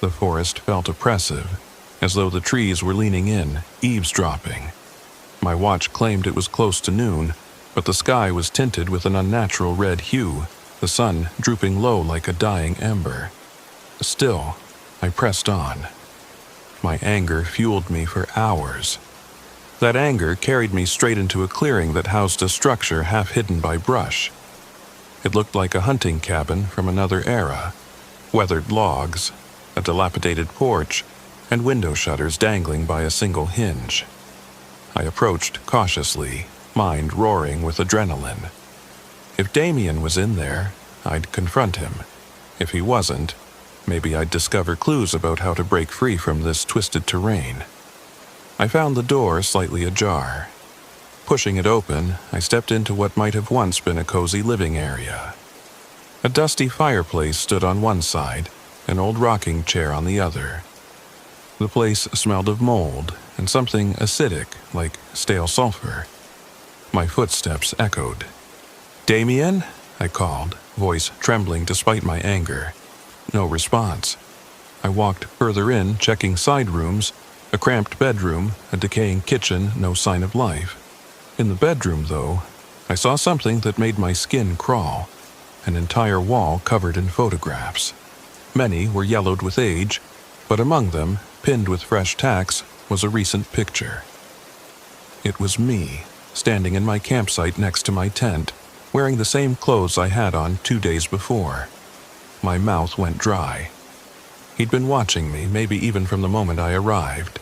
S1: The forest felt oppressive, as though the trees were leaning in, eavesdropping. My watch claimed it was close to noon, but the sky was tinted with an unnatural red hue, the sun drooping low like a dying ember. Still, I pressed on. My anger fueled me for hours. That anger carried me straight into a clearing that housed a structure half hidden by brush. It looked like a hunting cabin from another era. Weathered logs, a dilapidated porch, and window shutters dangling by a single hinge. I approached cautiously, mind roaring with adrenaline. If Damien was in there, I'd confront him. If he wasn't, maybe I'd discover clues about how to break free from this twisted terrain. I found the door slightly ajar. Pushing it open, I stepped into what might have once been a cozy living area. A dusty fireplace stood on one side, an old rocking chair on the other. The place smelled of mold and something acidic, like stale sulfur. My footsteps echoed. "Damien?" I called, voice trembling despite my anger. No response. I walked further in, checking side rooms, a cramped bedroom, a decaying kitchen, no sign of life. In the bedroom, though, I saw something that made my skin crawl. An entire wall covered in photographs. Many were yellowed with age, but among them, pinned with fresh tacks, was a recent picture. It was me, standing in my campsite next to my tent, wearing the same clothes I had on 2 days before. My mouth went dry. He'd been watching me, maybe even from the moment I arrived.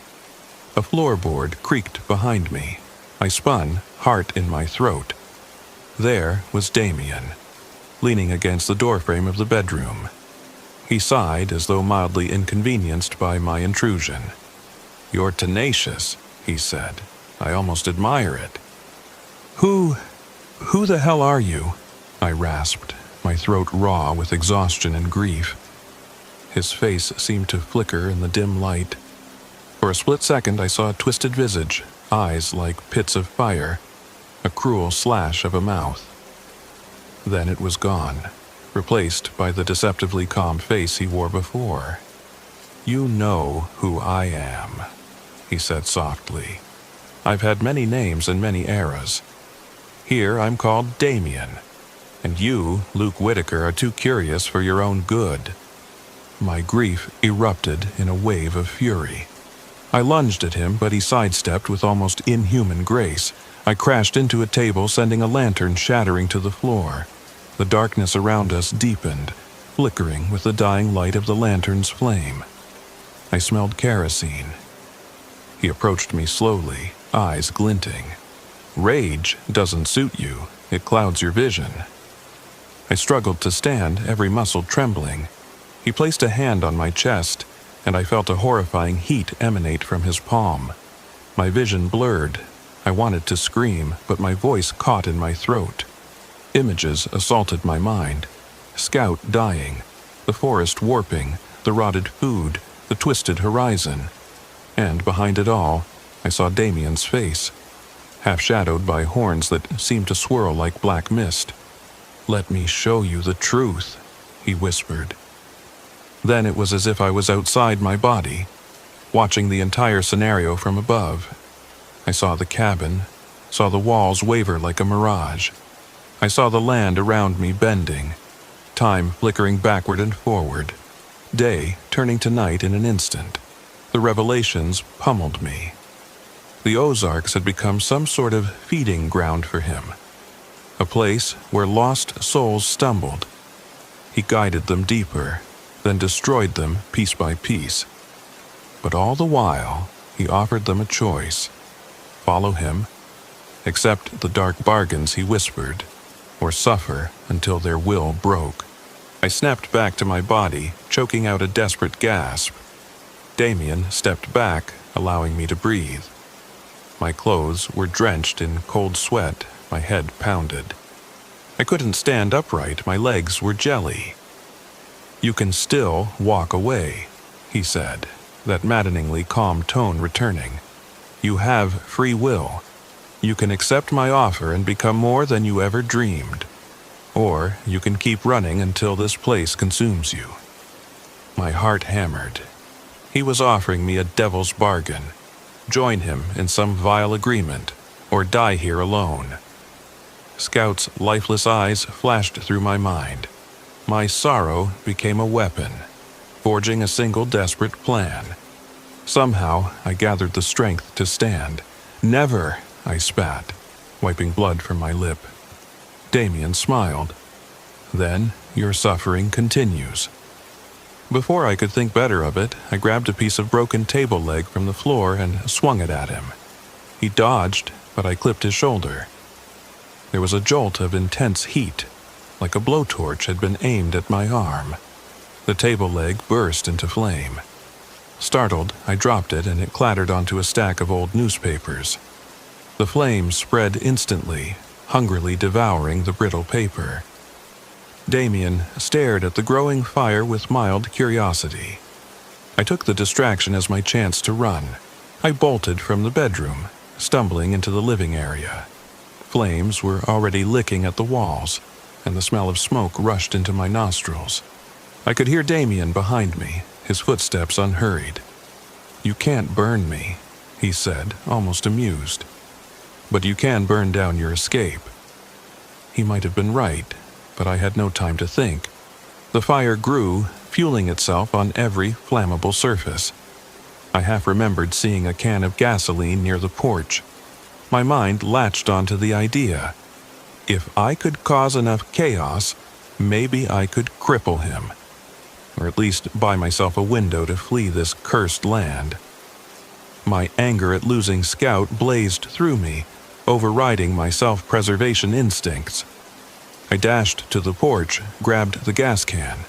S1: A floorboard creaked behind me. I spun, heart in my throat. There was Damien, leaning against the doorframe of the bedroom. He sighed as though mildly inconvenienced by my intrusion. "You're tenacious," he said. "I almost admire it." Who the hell are you?" I rasped, my throat raw with exhaustion and grief. His face seemed to flicker in the dim light. For a split second I saw a twisted visage, eyes like pits of fire, a cruel slash of a mouth. Then it was gone, replaced by the deceptively calm face he wore before. "You know who I am," he said softly. "I've had many names in many eras. Here I'm called Damien, and you, Luke Whitaker, are too curious for your own good." My grief erupted in a wave of fury. I lunged at him, but he sidestepped with almost inhuman grace. I crashed into a table, sending a lantern shattering to the floor. The darkness around us deepened, flickering with the dying light of the lantern's flame. I smelled kerosene. He approached me slowly, eyes glinting. "Rage doesn't suit you. It clouds your vision." I struggled to stand, every muscle trembling. He placed a hand on my chest, and I felt a horrifying heat emanate from his palm. My vision blurred. I wanted to scream, but my voice caught in my throat. Images assaulted my mind. Scout dying, the forest warping, the rotted food, the twisted horizon. And behind it all, I saw Damien's face. half-shadowed by horns that seemed to swirl like black mist. "Let me show you the truth," he whispered. Then it was as if I was outside my body, watching the entire scenario from above. I saw the cabin, saw the walls waver like a mirage. I saw the land around me bending, time flickering backward and forward, day turning to night in an instant. The revelations pummeled me. The Ozarks had become some sort of feeding ground for him, a place where lost souls stumbled. He guided them deeper, then destroyed them piece by piece. But all the while, he offered them a choice: follow him, accept the dark bargains he whispered, or suffer until their will broke. I snapped back to my body, choking out a desperate gasp. Damien stepped back, allowing me to breathe. My clothes were drenched in cold sweat, my head pounded. I couldn't stand upright, my legs were jelly. "You can still walk away," he said, that maddeningly calm tone returning. "You have free will. You can accept my offer and become more than you ever dreamed. Or you can keep running until this place consumes you." My heart hammered. He was offering me a devil's bargain. Join him in some vile agreement, or die here alone. Scout's lifeless eyes flashed through my mind. My sorrow became a weapon, forging a single desperate plan. Somehow, I gathered the strength to stand. "Never," I spat, wiping blood from my lip. Damien smiled. "Then your suffering continues." Before I could think better of it, I grabbed a piece of broken table leg from the floor and swung it at him. He dodged, but I clipped his shoulder. There was a jolt of intense heat, like a blowtorch had been aimed at my arm. The table leg burst into flame. Startled, I dropped it and it clattered onto a stack of old newspapers. The flames spread instantly, hungrily devouring the brittle paper. Damien stared at the growing fire with mild curiosity. I took the distraction as my chance to run. I bolted from the bedroom, stumbling into the living area. Flames were already licking at the walls, and the smell of smoke rushed into my nostrils. I could hear Damien behind me, his footsteps unhurried. "You can't burn me," he said, almost amused. "But you can burn down your escape." He might have been right, but I had no time to think. The fire grew, fueling itself on every flammable surface. I half remembered seeing a can of gasoline near the porch. My mind latched onto the idea. If I could cause enough chaos, maybe I could cripple him, or at least buy myself a window to flee this cursed land. My anger at losing Scout blazed through me, overriding my self-preservation instincts. I dashed to the porch, grabbed the gas can.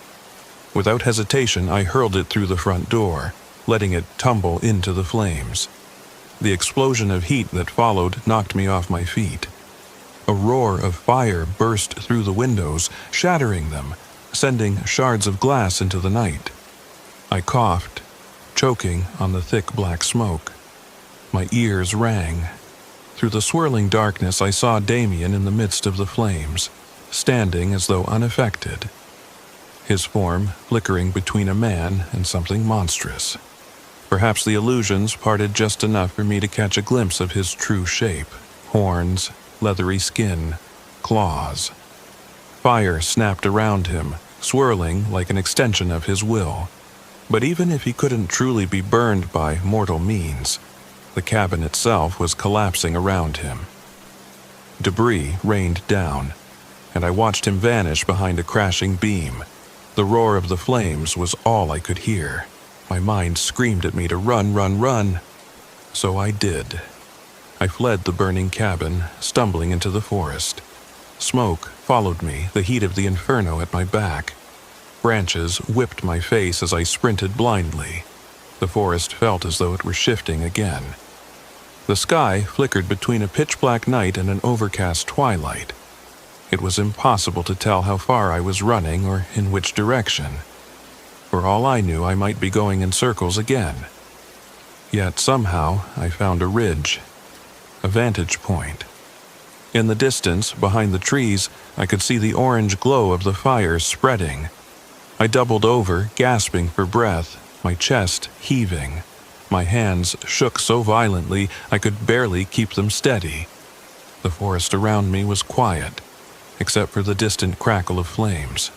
S1: Without hesitation, I hurled it through the front door, letting it tumble into the flames. The explosion of heat that followed knocked me off my feet. A roar of fire burst through the windows, shattering them, sending shards of glass into the night. I coughed, choking on the thick black smoke. My ears rang. Through the swirling darkness, I saw Damien in the midst of the flames, standing as though unaffected, his form flickering between a man and something monstrous. Perhaps the illusions parted just enough for me to catch a glimpse of his true shape: horns, leathery skin, claws. Fire snapped around him, swirling like an extension of his will. But even if he couldn't truly be burned by mortal means, the cabin itself was collapsing around him. Debris rained down, and I watched him vanish behind a crashing beam. The roar of the flames was all I could hear. My mind screamed at me to run, run, run. So I did. I fled the burning cabin, stumbling into the forest. Smoke followed me, the heat of the inferno at my back. Branches whipped my face as I sprinted blindly. The forest felt as though it were shifting again. The sky flickered between a pitch-black night and an overcast twilight. It was impossible to tell how far I was running or in which direction. For all I knew, I might be going in circles again. Yet somehow I found a ridge. a vantage point. In the distance, behind the trees, I could see the orange glow of the fire spreading. I doubled over, gasping for breath, my chest heaving. My hands shook so violently I could barely keep them steady. The forest around me was quiet, except for the distant crackle of flames.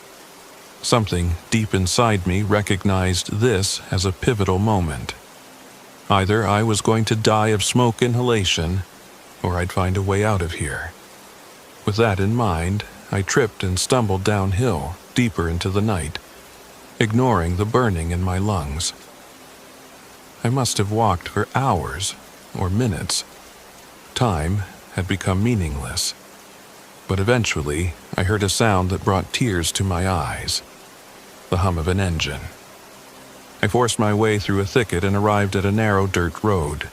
S1: Something deep inside me recognized this as a pivotal moment. Either I was going to die of smoke inhalation, or I'd find a way out of here. With that in mind, I tripped and stumbled downhill, deeper into the night, ignoring the burning in my lungs. I must have walked for hours or minutes. Time had become meaningless. But eventually, I heard a sound that brought tears to my eyes. The hum of an engine. I forced my way through a thicket and arrived at a narrow dirt road.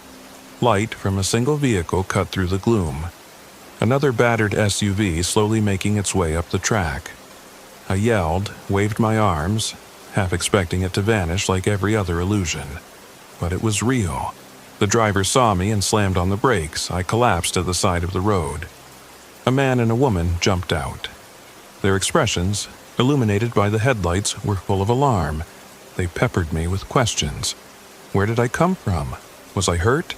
S1: Light from a single vehicle cut through the gloom. Another battered SUV slowly making its way up the track. I yelled, waved my arms, half expecting it to vanish like every other illusion. But it was real. The driver saw me and slammed on the brakes. I collapsed at the side of the road. A man and a woman jumped out. Their expressions, illuminated by the headlights, were full of alarm. They peppered me with questions. Where did I come from? Was I hurt?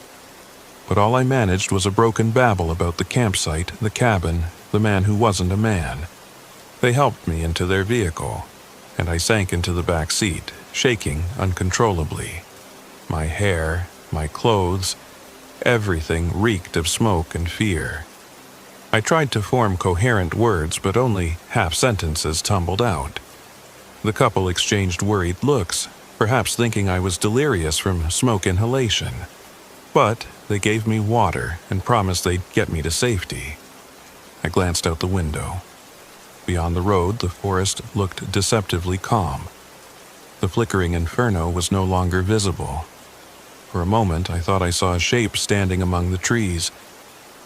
S1: But all I managed was a broken babble about the campsite, the cabin, the man who wasn't a man. They helped me into their vehicle, and I sank into the back seat, shaking uncontrollably. My hair, my clothes, everything reeked of smoke and fear. I tried to form coherent words, but only half sentences tumbled out. The couple exchanged worried looks, perhaps thinking I was delirious from smoke inhalation. But they gave me water and promised they'd get me to safety. I glanced out the window. Beyond the road, the forest looked deceptively calm. The flickering inferno was no longer visible. For a moment, I thought I saw a shape standing among the trees,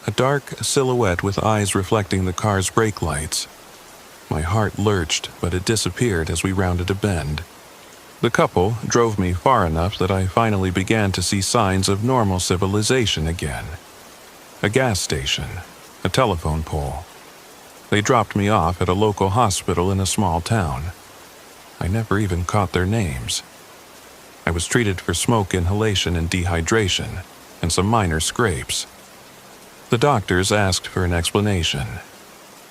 S1: a dark silhouette with eyes reflecting the car's brake lights. My heart lurched, but it disappeared as we rounded a bend. The couple drove me far enough that I finally began to see signs of normal civilization again. A gas station, a telephone pole. They dropped me off at a local hospital in a small town. I never even caught their names. I was treated for smoke inhalation and dehydration, and some minor scrapes. The doctors asked for an explanation.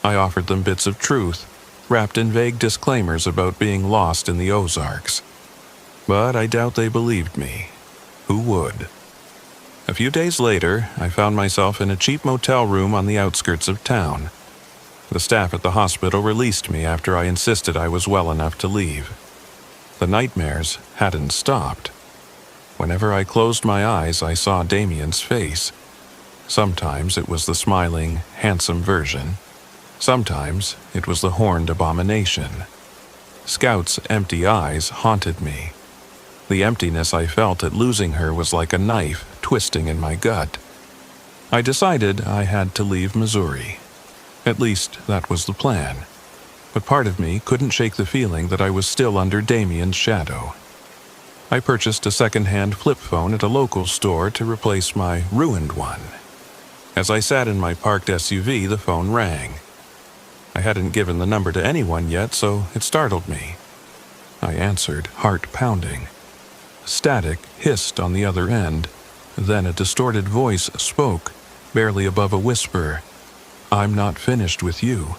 S1: I offered them bits of truth, wrapped in vague disclaimers about being lost in the Ozarks. But I doubt they believed me. Who would? A few days later, I found myself in a cheap motel room on the outskirts of town. The staff at the hospital released me after I insisted I was well enough to leave. The nightmares hadn't stopped. Whenever I closed my eyes, I saw Damien's face. Sometimes it was the smiling, handsome version. Sometimes it was the horned abomination. Scout's empty eyes haunted me. The emptiness I felt at losing her was like a knife twisting in my gut. I decided I had to leave Missouri. At least that was the plan. But part of me couldn't shake the feeling that I was still under Damien's shadow. I purchased a second-hand flip phone at a local store to replace my ruined one. As I sat in my parked SUV, the phone rang. I hadn't given the number to anyone yet, so it startled me. I answered, heart pounding. Static hissed on the other end. Then a distorted voice spoke, barely above a whisper. "I'm not finished with you."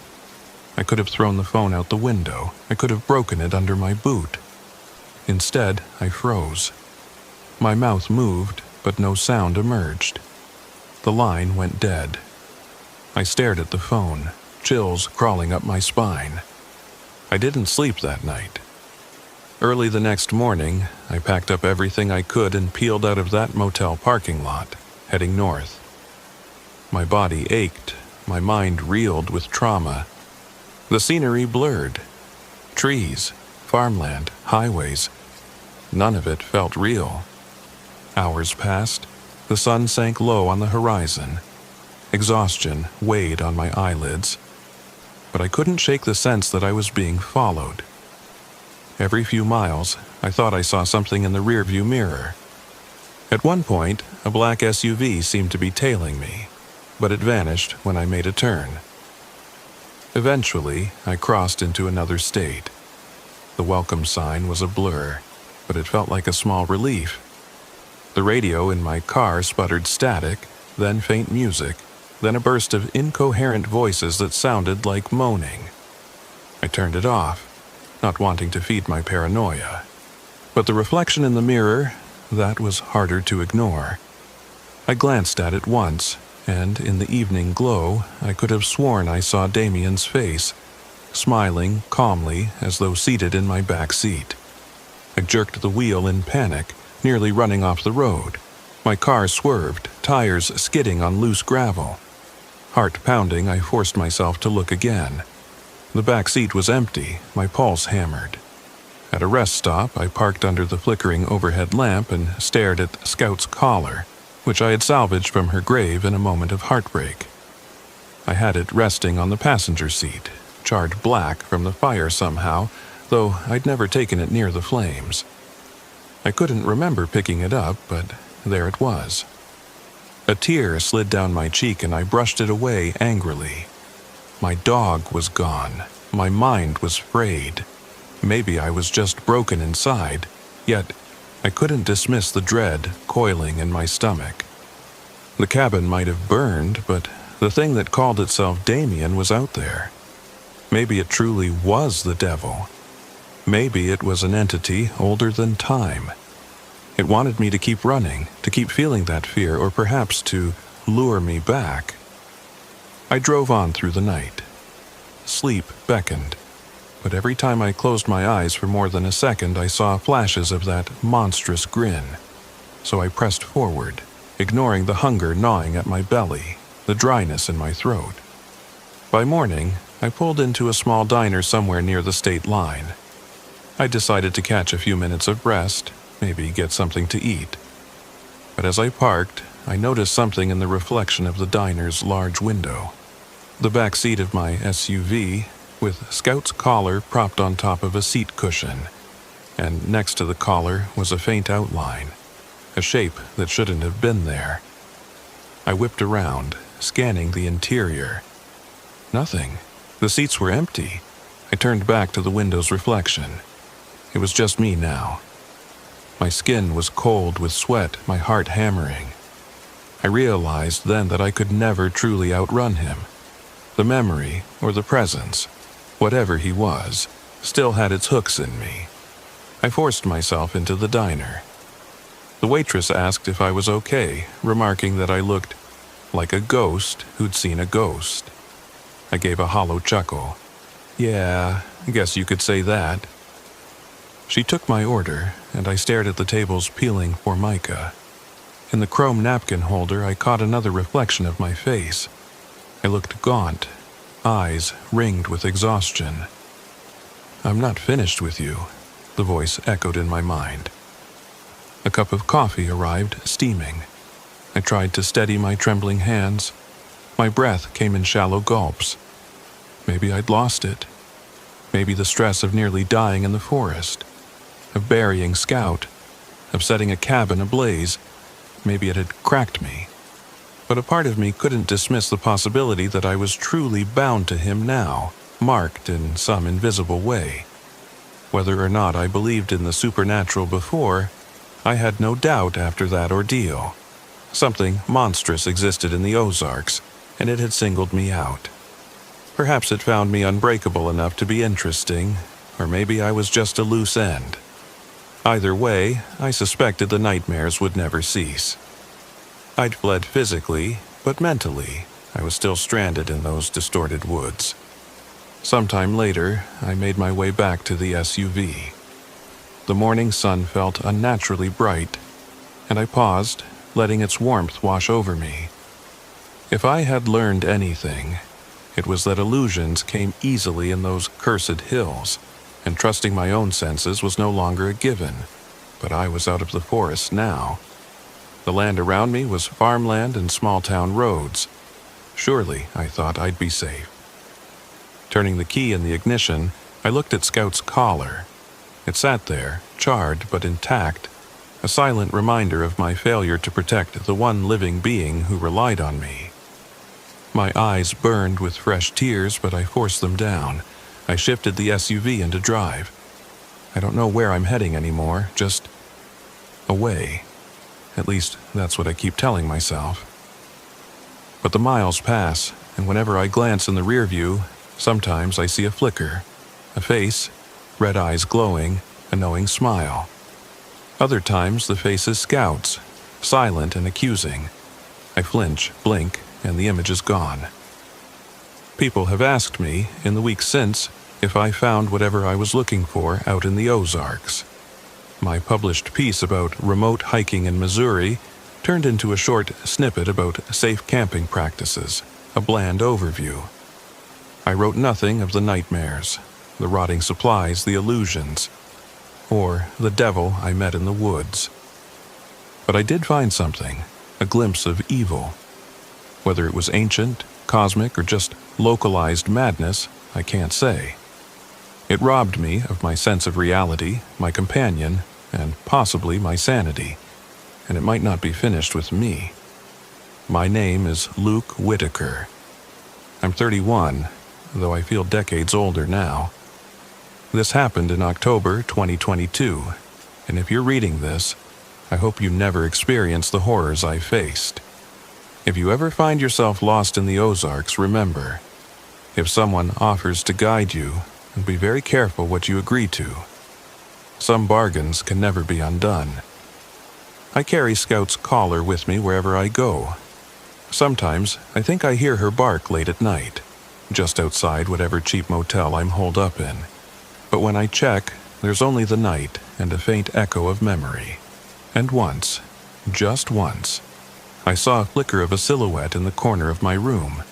S1: I could have thrown the phone out the window. I could have broken it under my boot. Instead, I froze. My mouth moved, but no sound emerged. The line went dead. I stared at the phone, chills crawling up my spine. I didn't sleep that night. Early the next morning, I packed up everything I could and peeled out of that motel parking lot, heading north. My body ached, my mind reeled with trauma. The scenery blurred. Trees, farmland, highways. None of it felt real. Hours passed. The sun sank low on the horizon. Exhaustion weighed on my eyelids. But I couldn't shake the sense that I was being followed. Every few miles, I thought I saw something in the rearview mirror. At one point, a black SUV seemed to be tailing me, but it vanished when I made a turn. Eventually, I crossed into another state. The welcome sign was a blur, but it felt like a small relief. The radio in my car sputtered static, then faint music, then a burst of incoherent voices that sounded like moaning. I turned it off, not wanting to feed my paranoia. But the reflection in the mirror, that was harder to ignore. I glanced at it once, and in the evening glow, I could have sworn I saw Damien's face, smiling calmly as though seated in my back seat. I jerked the wheel in panic, nearly running off the road. My car swerved, tires skidding on loose gravel. Heart pounding, I forced myself to look again. The back seat was empty, my pulse hammered. At a rest stop, I parked under the flickering overhead lamp and stared at Scout's collar, which I had salvaged from her grave in a moment of heartbreak. I had it resting on the passenger seat, charred black from the fire somehow, though I'd never taken it near the flames. I couldn't remember picking it up, but there it was. A tear slid down my cheek and I brushed it away angrily. My dog was gone. My mind was frayed. Maybe I was just broken inside, yet I couldn't dismiss the dread coiling in my stomach. The cabin might have burned, but the thing that called itself Damien was out there. Maybe it truly was the devil. Maybe it was an entity older than time. It wanted me to keep running, to keep feeling that fear, or perhaps to lure me back. I drove on through the night. Sleep beckoned, but every time I closed my eyes for more than a second, I saw flashes of that monstrous grin. So I pressed forward, ignoring the hunger gnawing at my belly, the dryness in my throat. By morning, I pulled into a small diner somewhere near the state line. I decided to catch a few minutes of rest, maybe get something to eat. But as I parked, I noticed something in the reflection of the diner's large window. The back seat of my SUV, with Scout's collar propped on top of a seat cushion, and next to the collar was a faint outline, a shape that shouldn't have been there. I whipped around, scanning the interior. Nothing. The seats were empty. I turned back to the window's reflection. It was just me now. My skin was cold with sweat, my heart hammering. I realized then that I could never truly outrun him. The memory, or the presence, whatever he was, still had its hooks in me. I forced myself into the diner. The waitress asked if I was okay, remarking that I looked like a ghost who'd seen a ghost. I gave a hollow chuckle. Yeah, I guess you could say that. She took my order, and I stared at the table's peeling formica. In the chrome napkin holder, I caught another reflection of my face. I looked gaunt, eyes ringed with exhaustion. "I'm not finished with you," the voice echoed in my mind. A cup of coffee arrived, steaming. I tried to steady my trembling hands. My breath came in shallow gulps. Maybe I'd lost it. Maybe the stress of nearly dying in the forest, of burying Scout, of setting a cabin ablaze, maybe it had cracked me. But a part of me couldn't dismiss the possibility that I was truly bound to him now, marked in some invisible way. Whether or not I believed in the supernatural before, I had no doubt after that ordeal. Something monstrous existed in the Ozarks, and it had singled me out. Perhaps it found me unbreakable enough to be interesting, or maybe I was just a loose end. Either way, I suspected the nightmares would never cease. I'd fled physically, but mentally, I was still stranded in those distorted woods. Sometime later, I made my way back to the SUV. The morning sun felt unnaturally bright, and I paused, letting its warmth wash over me. If I had learned anything, it was that illusions came easily in those cursed hills, and trusting my own senses was no longer a given. But I was out of the forest now. The land around me was farmland and small-town roads. Surely, I thought, I'd be safe. Turning the key in the ignition, I looked at Scout's collar. It sat there, charred but intact, a silent reminder of my failure to protect the one living being who relied on me. My eyes burned with fresh tears, but I forced them down. I shifted the SUV into drive. I don't know where I'm heading anymore, just away. At least, that's what I keep telling myself. But the miles pass, and whenever I glance in the rear view, sometimes I see a flicker, a face, red eyes glowing, a knowing smile. Other times the face is Scout's, silent and accusing. I flinch, blink, and the image is gone. People have asked me, in the weeks since, if I found whatever I was looking for out in the Ozarks. My published piece about remote hiking in Missouri turned into a short snippet about safe camping practices, a bland overview. I wrote nothing of the nightmares, the rotting supplies, the illusions, or the devil I met in the woods. But I did find something, a glimpse of evil. Whether it was ancient, cosmic, or just localized madness, I can't say. It robbed me of my sense of reality, my companion, and possibly my sanity, and it might not be finished with me. My name is Luke Whitaker. I'm 31, though I feel decades older now. This happened in October 2022, and if you're reading this, I hope you never experience the horrors I faced. If you ever find yourself lost in the Ozarks, remember, if someone offers to guide you, be very careful what you agree to. Some bargains can never be undone. I carry Scout's collar with me wherever I go. Sometimes I think I hear her bark late at night, just outside whatever cheap motel I'm holed up in. But when I check, there's only the night and a faint echo of memory. And once, just once, I saw a flicker of a silhouette in the corner of my room.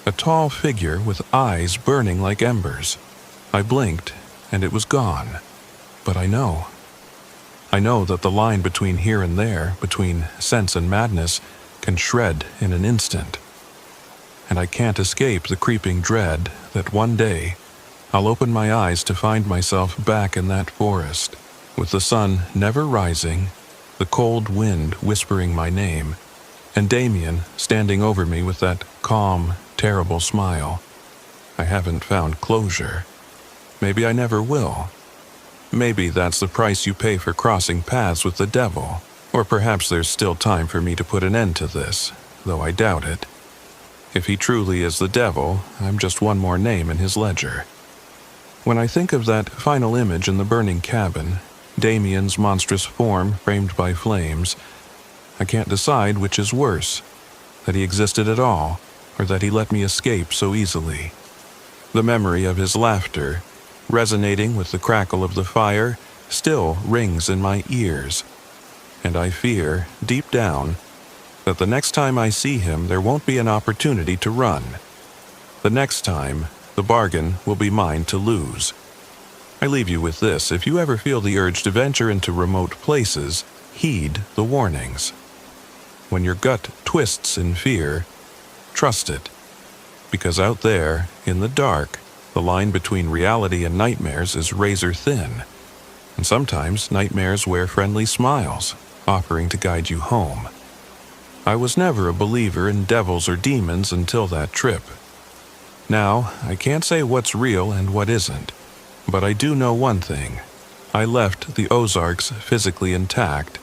S1: A tall figure with eyes burning like embers. I blinked, and it was gone. But I know that the line between here and there, between sense and madness, can shred in an instant. And I can't escape the creeping dread that one day I'll open my eyes to find myself back in that forest, with the sun never rising, the cold wind whispering my name, and Damien standing over me with that calm, terrible smile. I haven't found closure. Maybe I never will. Maybe that's the price you pay for crossing paths with the devil, or perhaps there's still time for me to put an end to this, though I doubt it. If he truly is the devil, I'm just one more name in his ledger. When I think of that final image in the burning cabin, Damien's monstrous form framed by flames, I can't decide which is worse, that he existed at all, or that he let me escape so easily. The memory of his laughter, resonating with the crackle of the fire, still rings in my ears, and I fear, deep down, that the next time I see him there won't be an opportunity to run. The next time, the bargain will be mine to lose. I leave you with this: if you ever feel the urge to venture into remote places, heed the warnings. When your gut twists in fear, trust it, because out there, in the dark, the line between reality and nightmares is razor thin, and sometimes nightmares wear friendly smiles, offering to guide you home. I was never a believer in devils or demons until that trip. Now, I can't say what's real and what isn't, but I do know one thing. I left the Ozarks physically intact,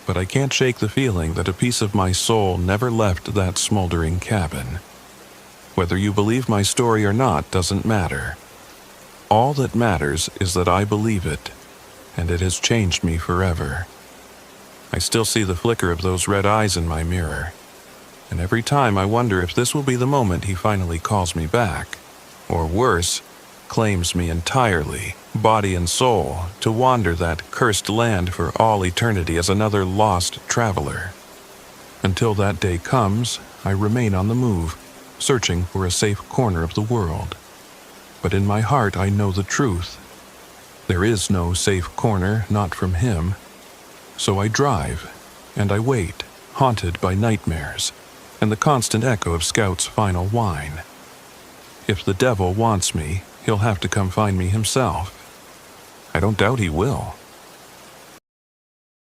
S1: but I can't shake the feeling that a piece of my soul never left that smoldering cabin. Whether you believe my story or not doesn't matter. All that matters is that I believe it, and it has changed me forever. I still see the flicker of those red eyes in my mirror, and every time I wonder if this will be the moment he finally calls me back, or worse, claims me entirely, body and soul, to wander that cursed land for all eternity as another lost traveler. Until that day comes, I remain on the move, searching for a safe corner of the world. But in my heart I know the truth. There is no safe corner, not from him. So I drive, and I wait, haunted by nightmares, and the constant echo of Scout's final whine. If the devil wants me, he'll have to come find me himself. I don't doubt he will.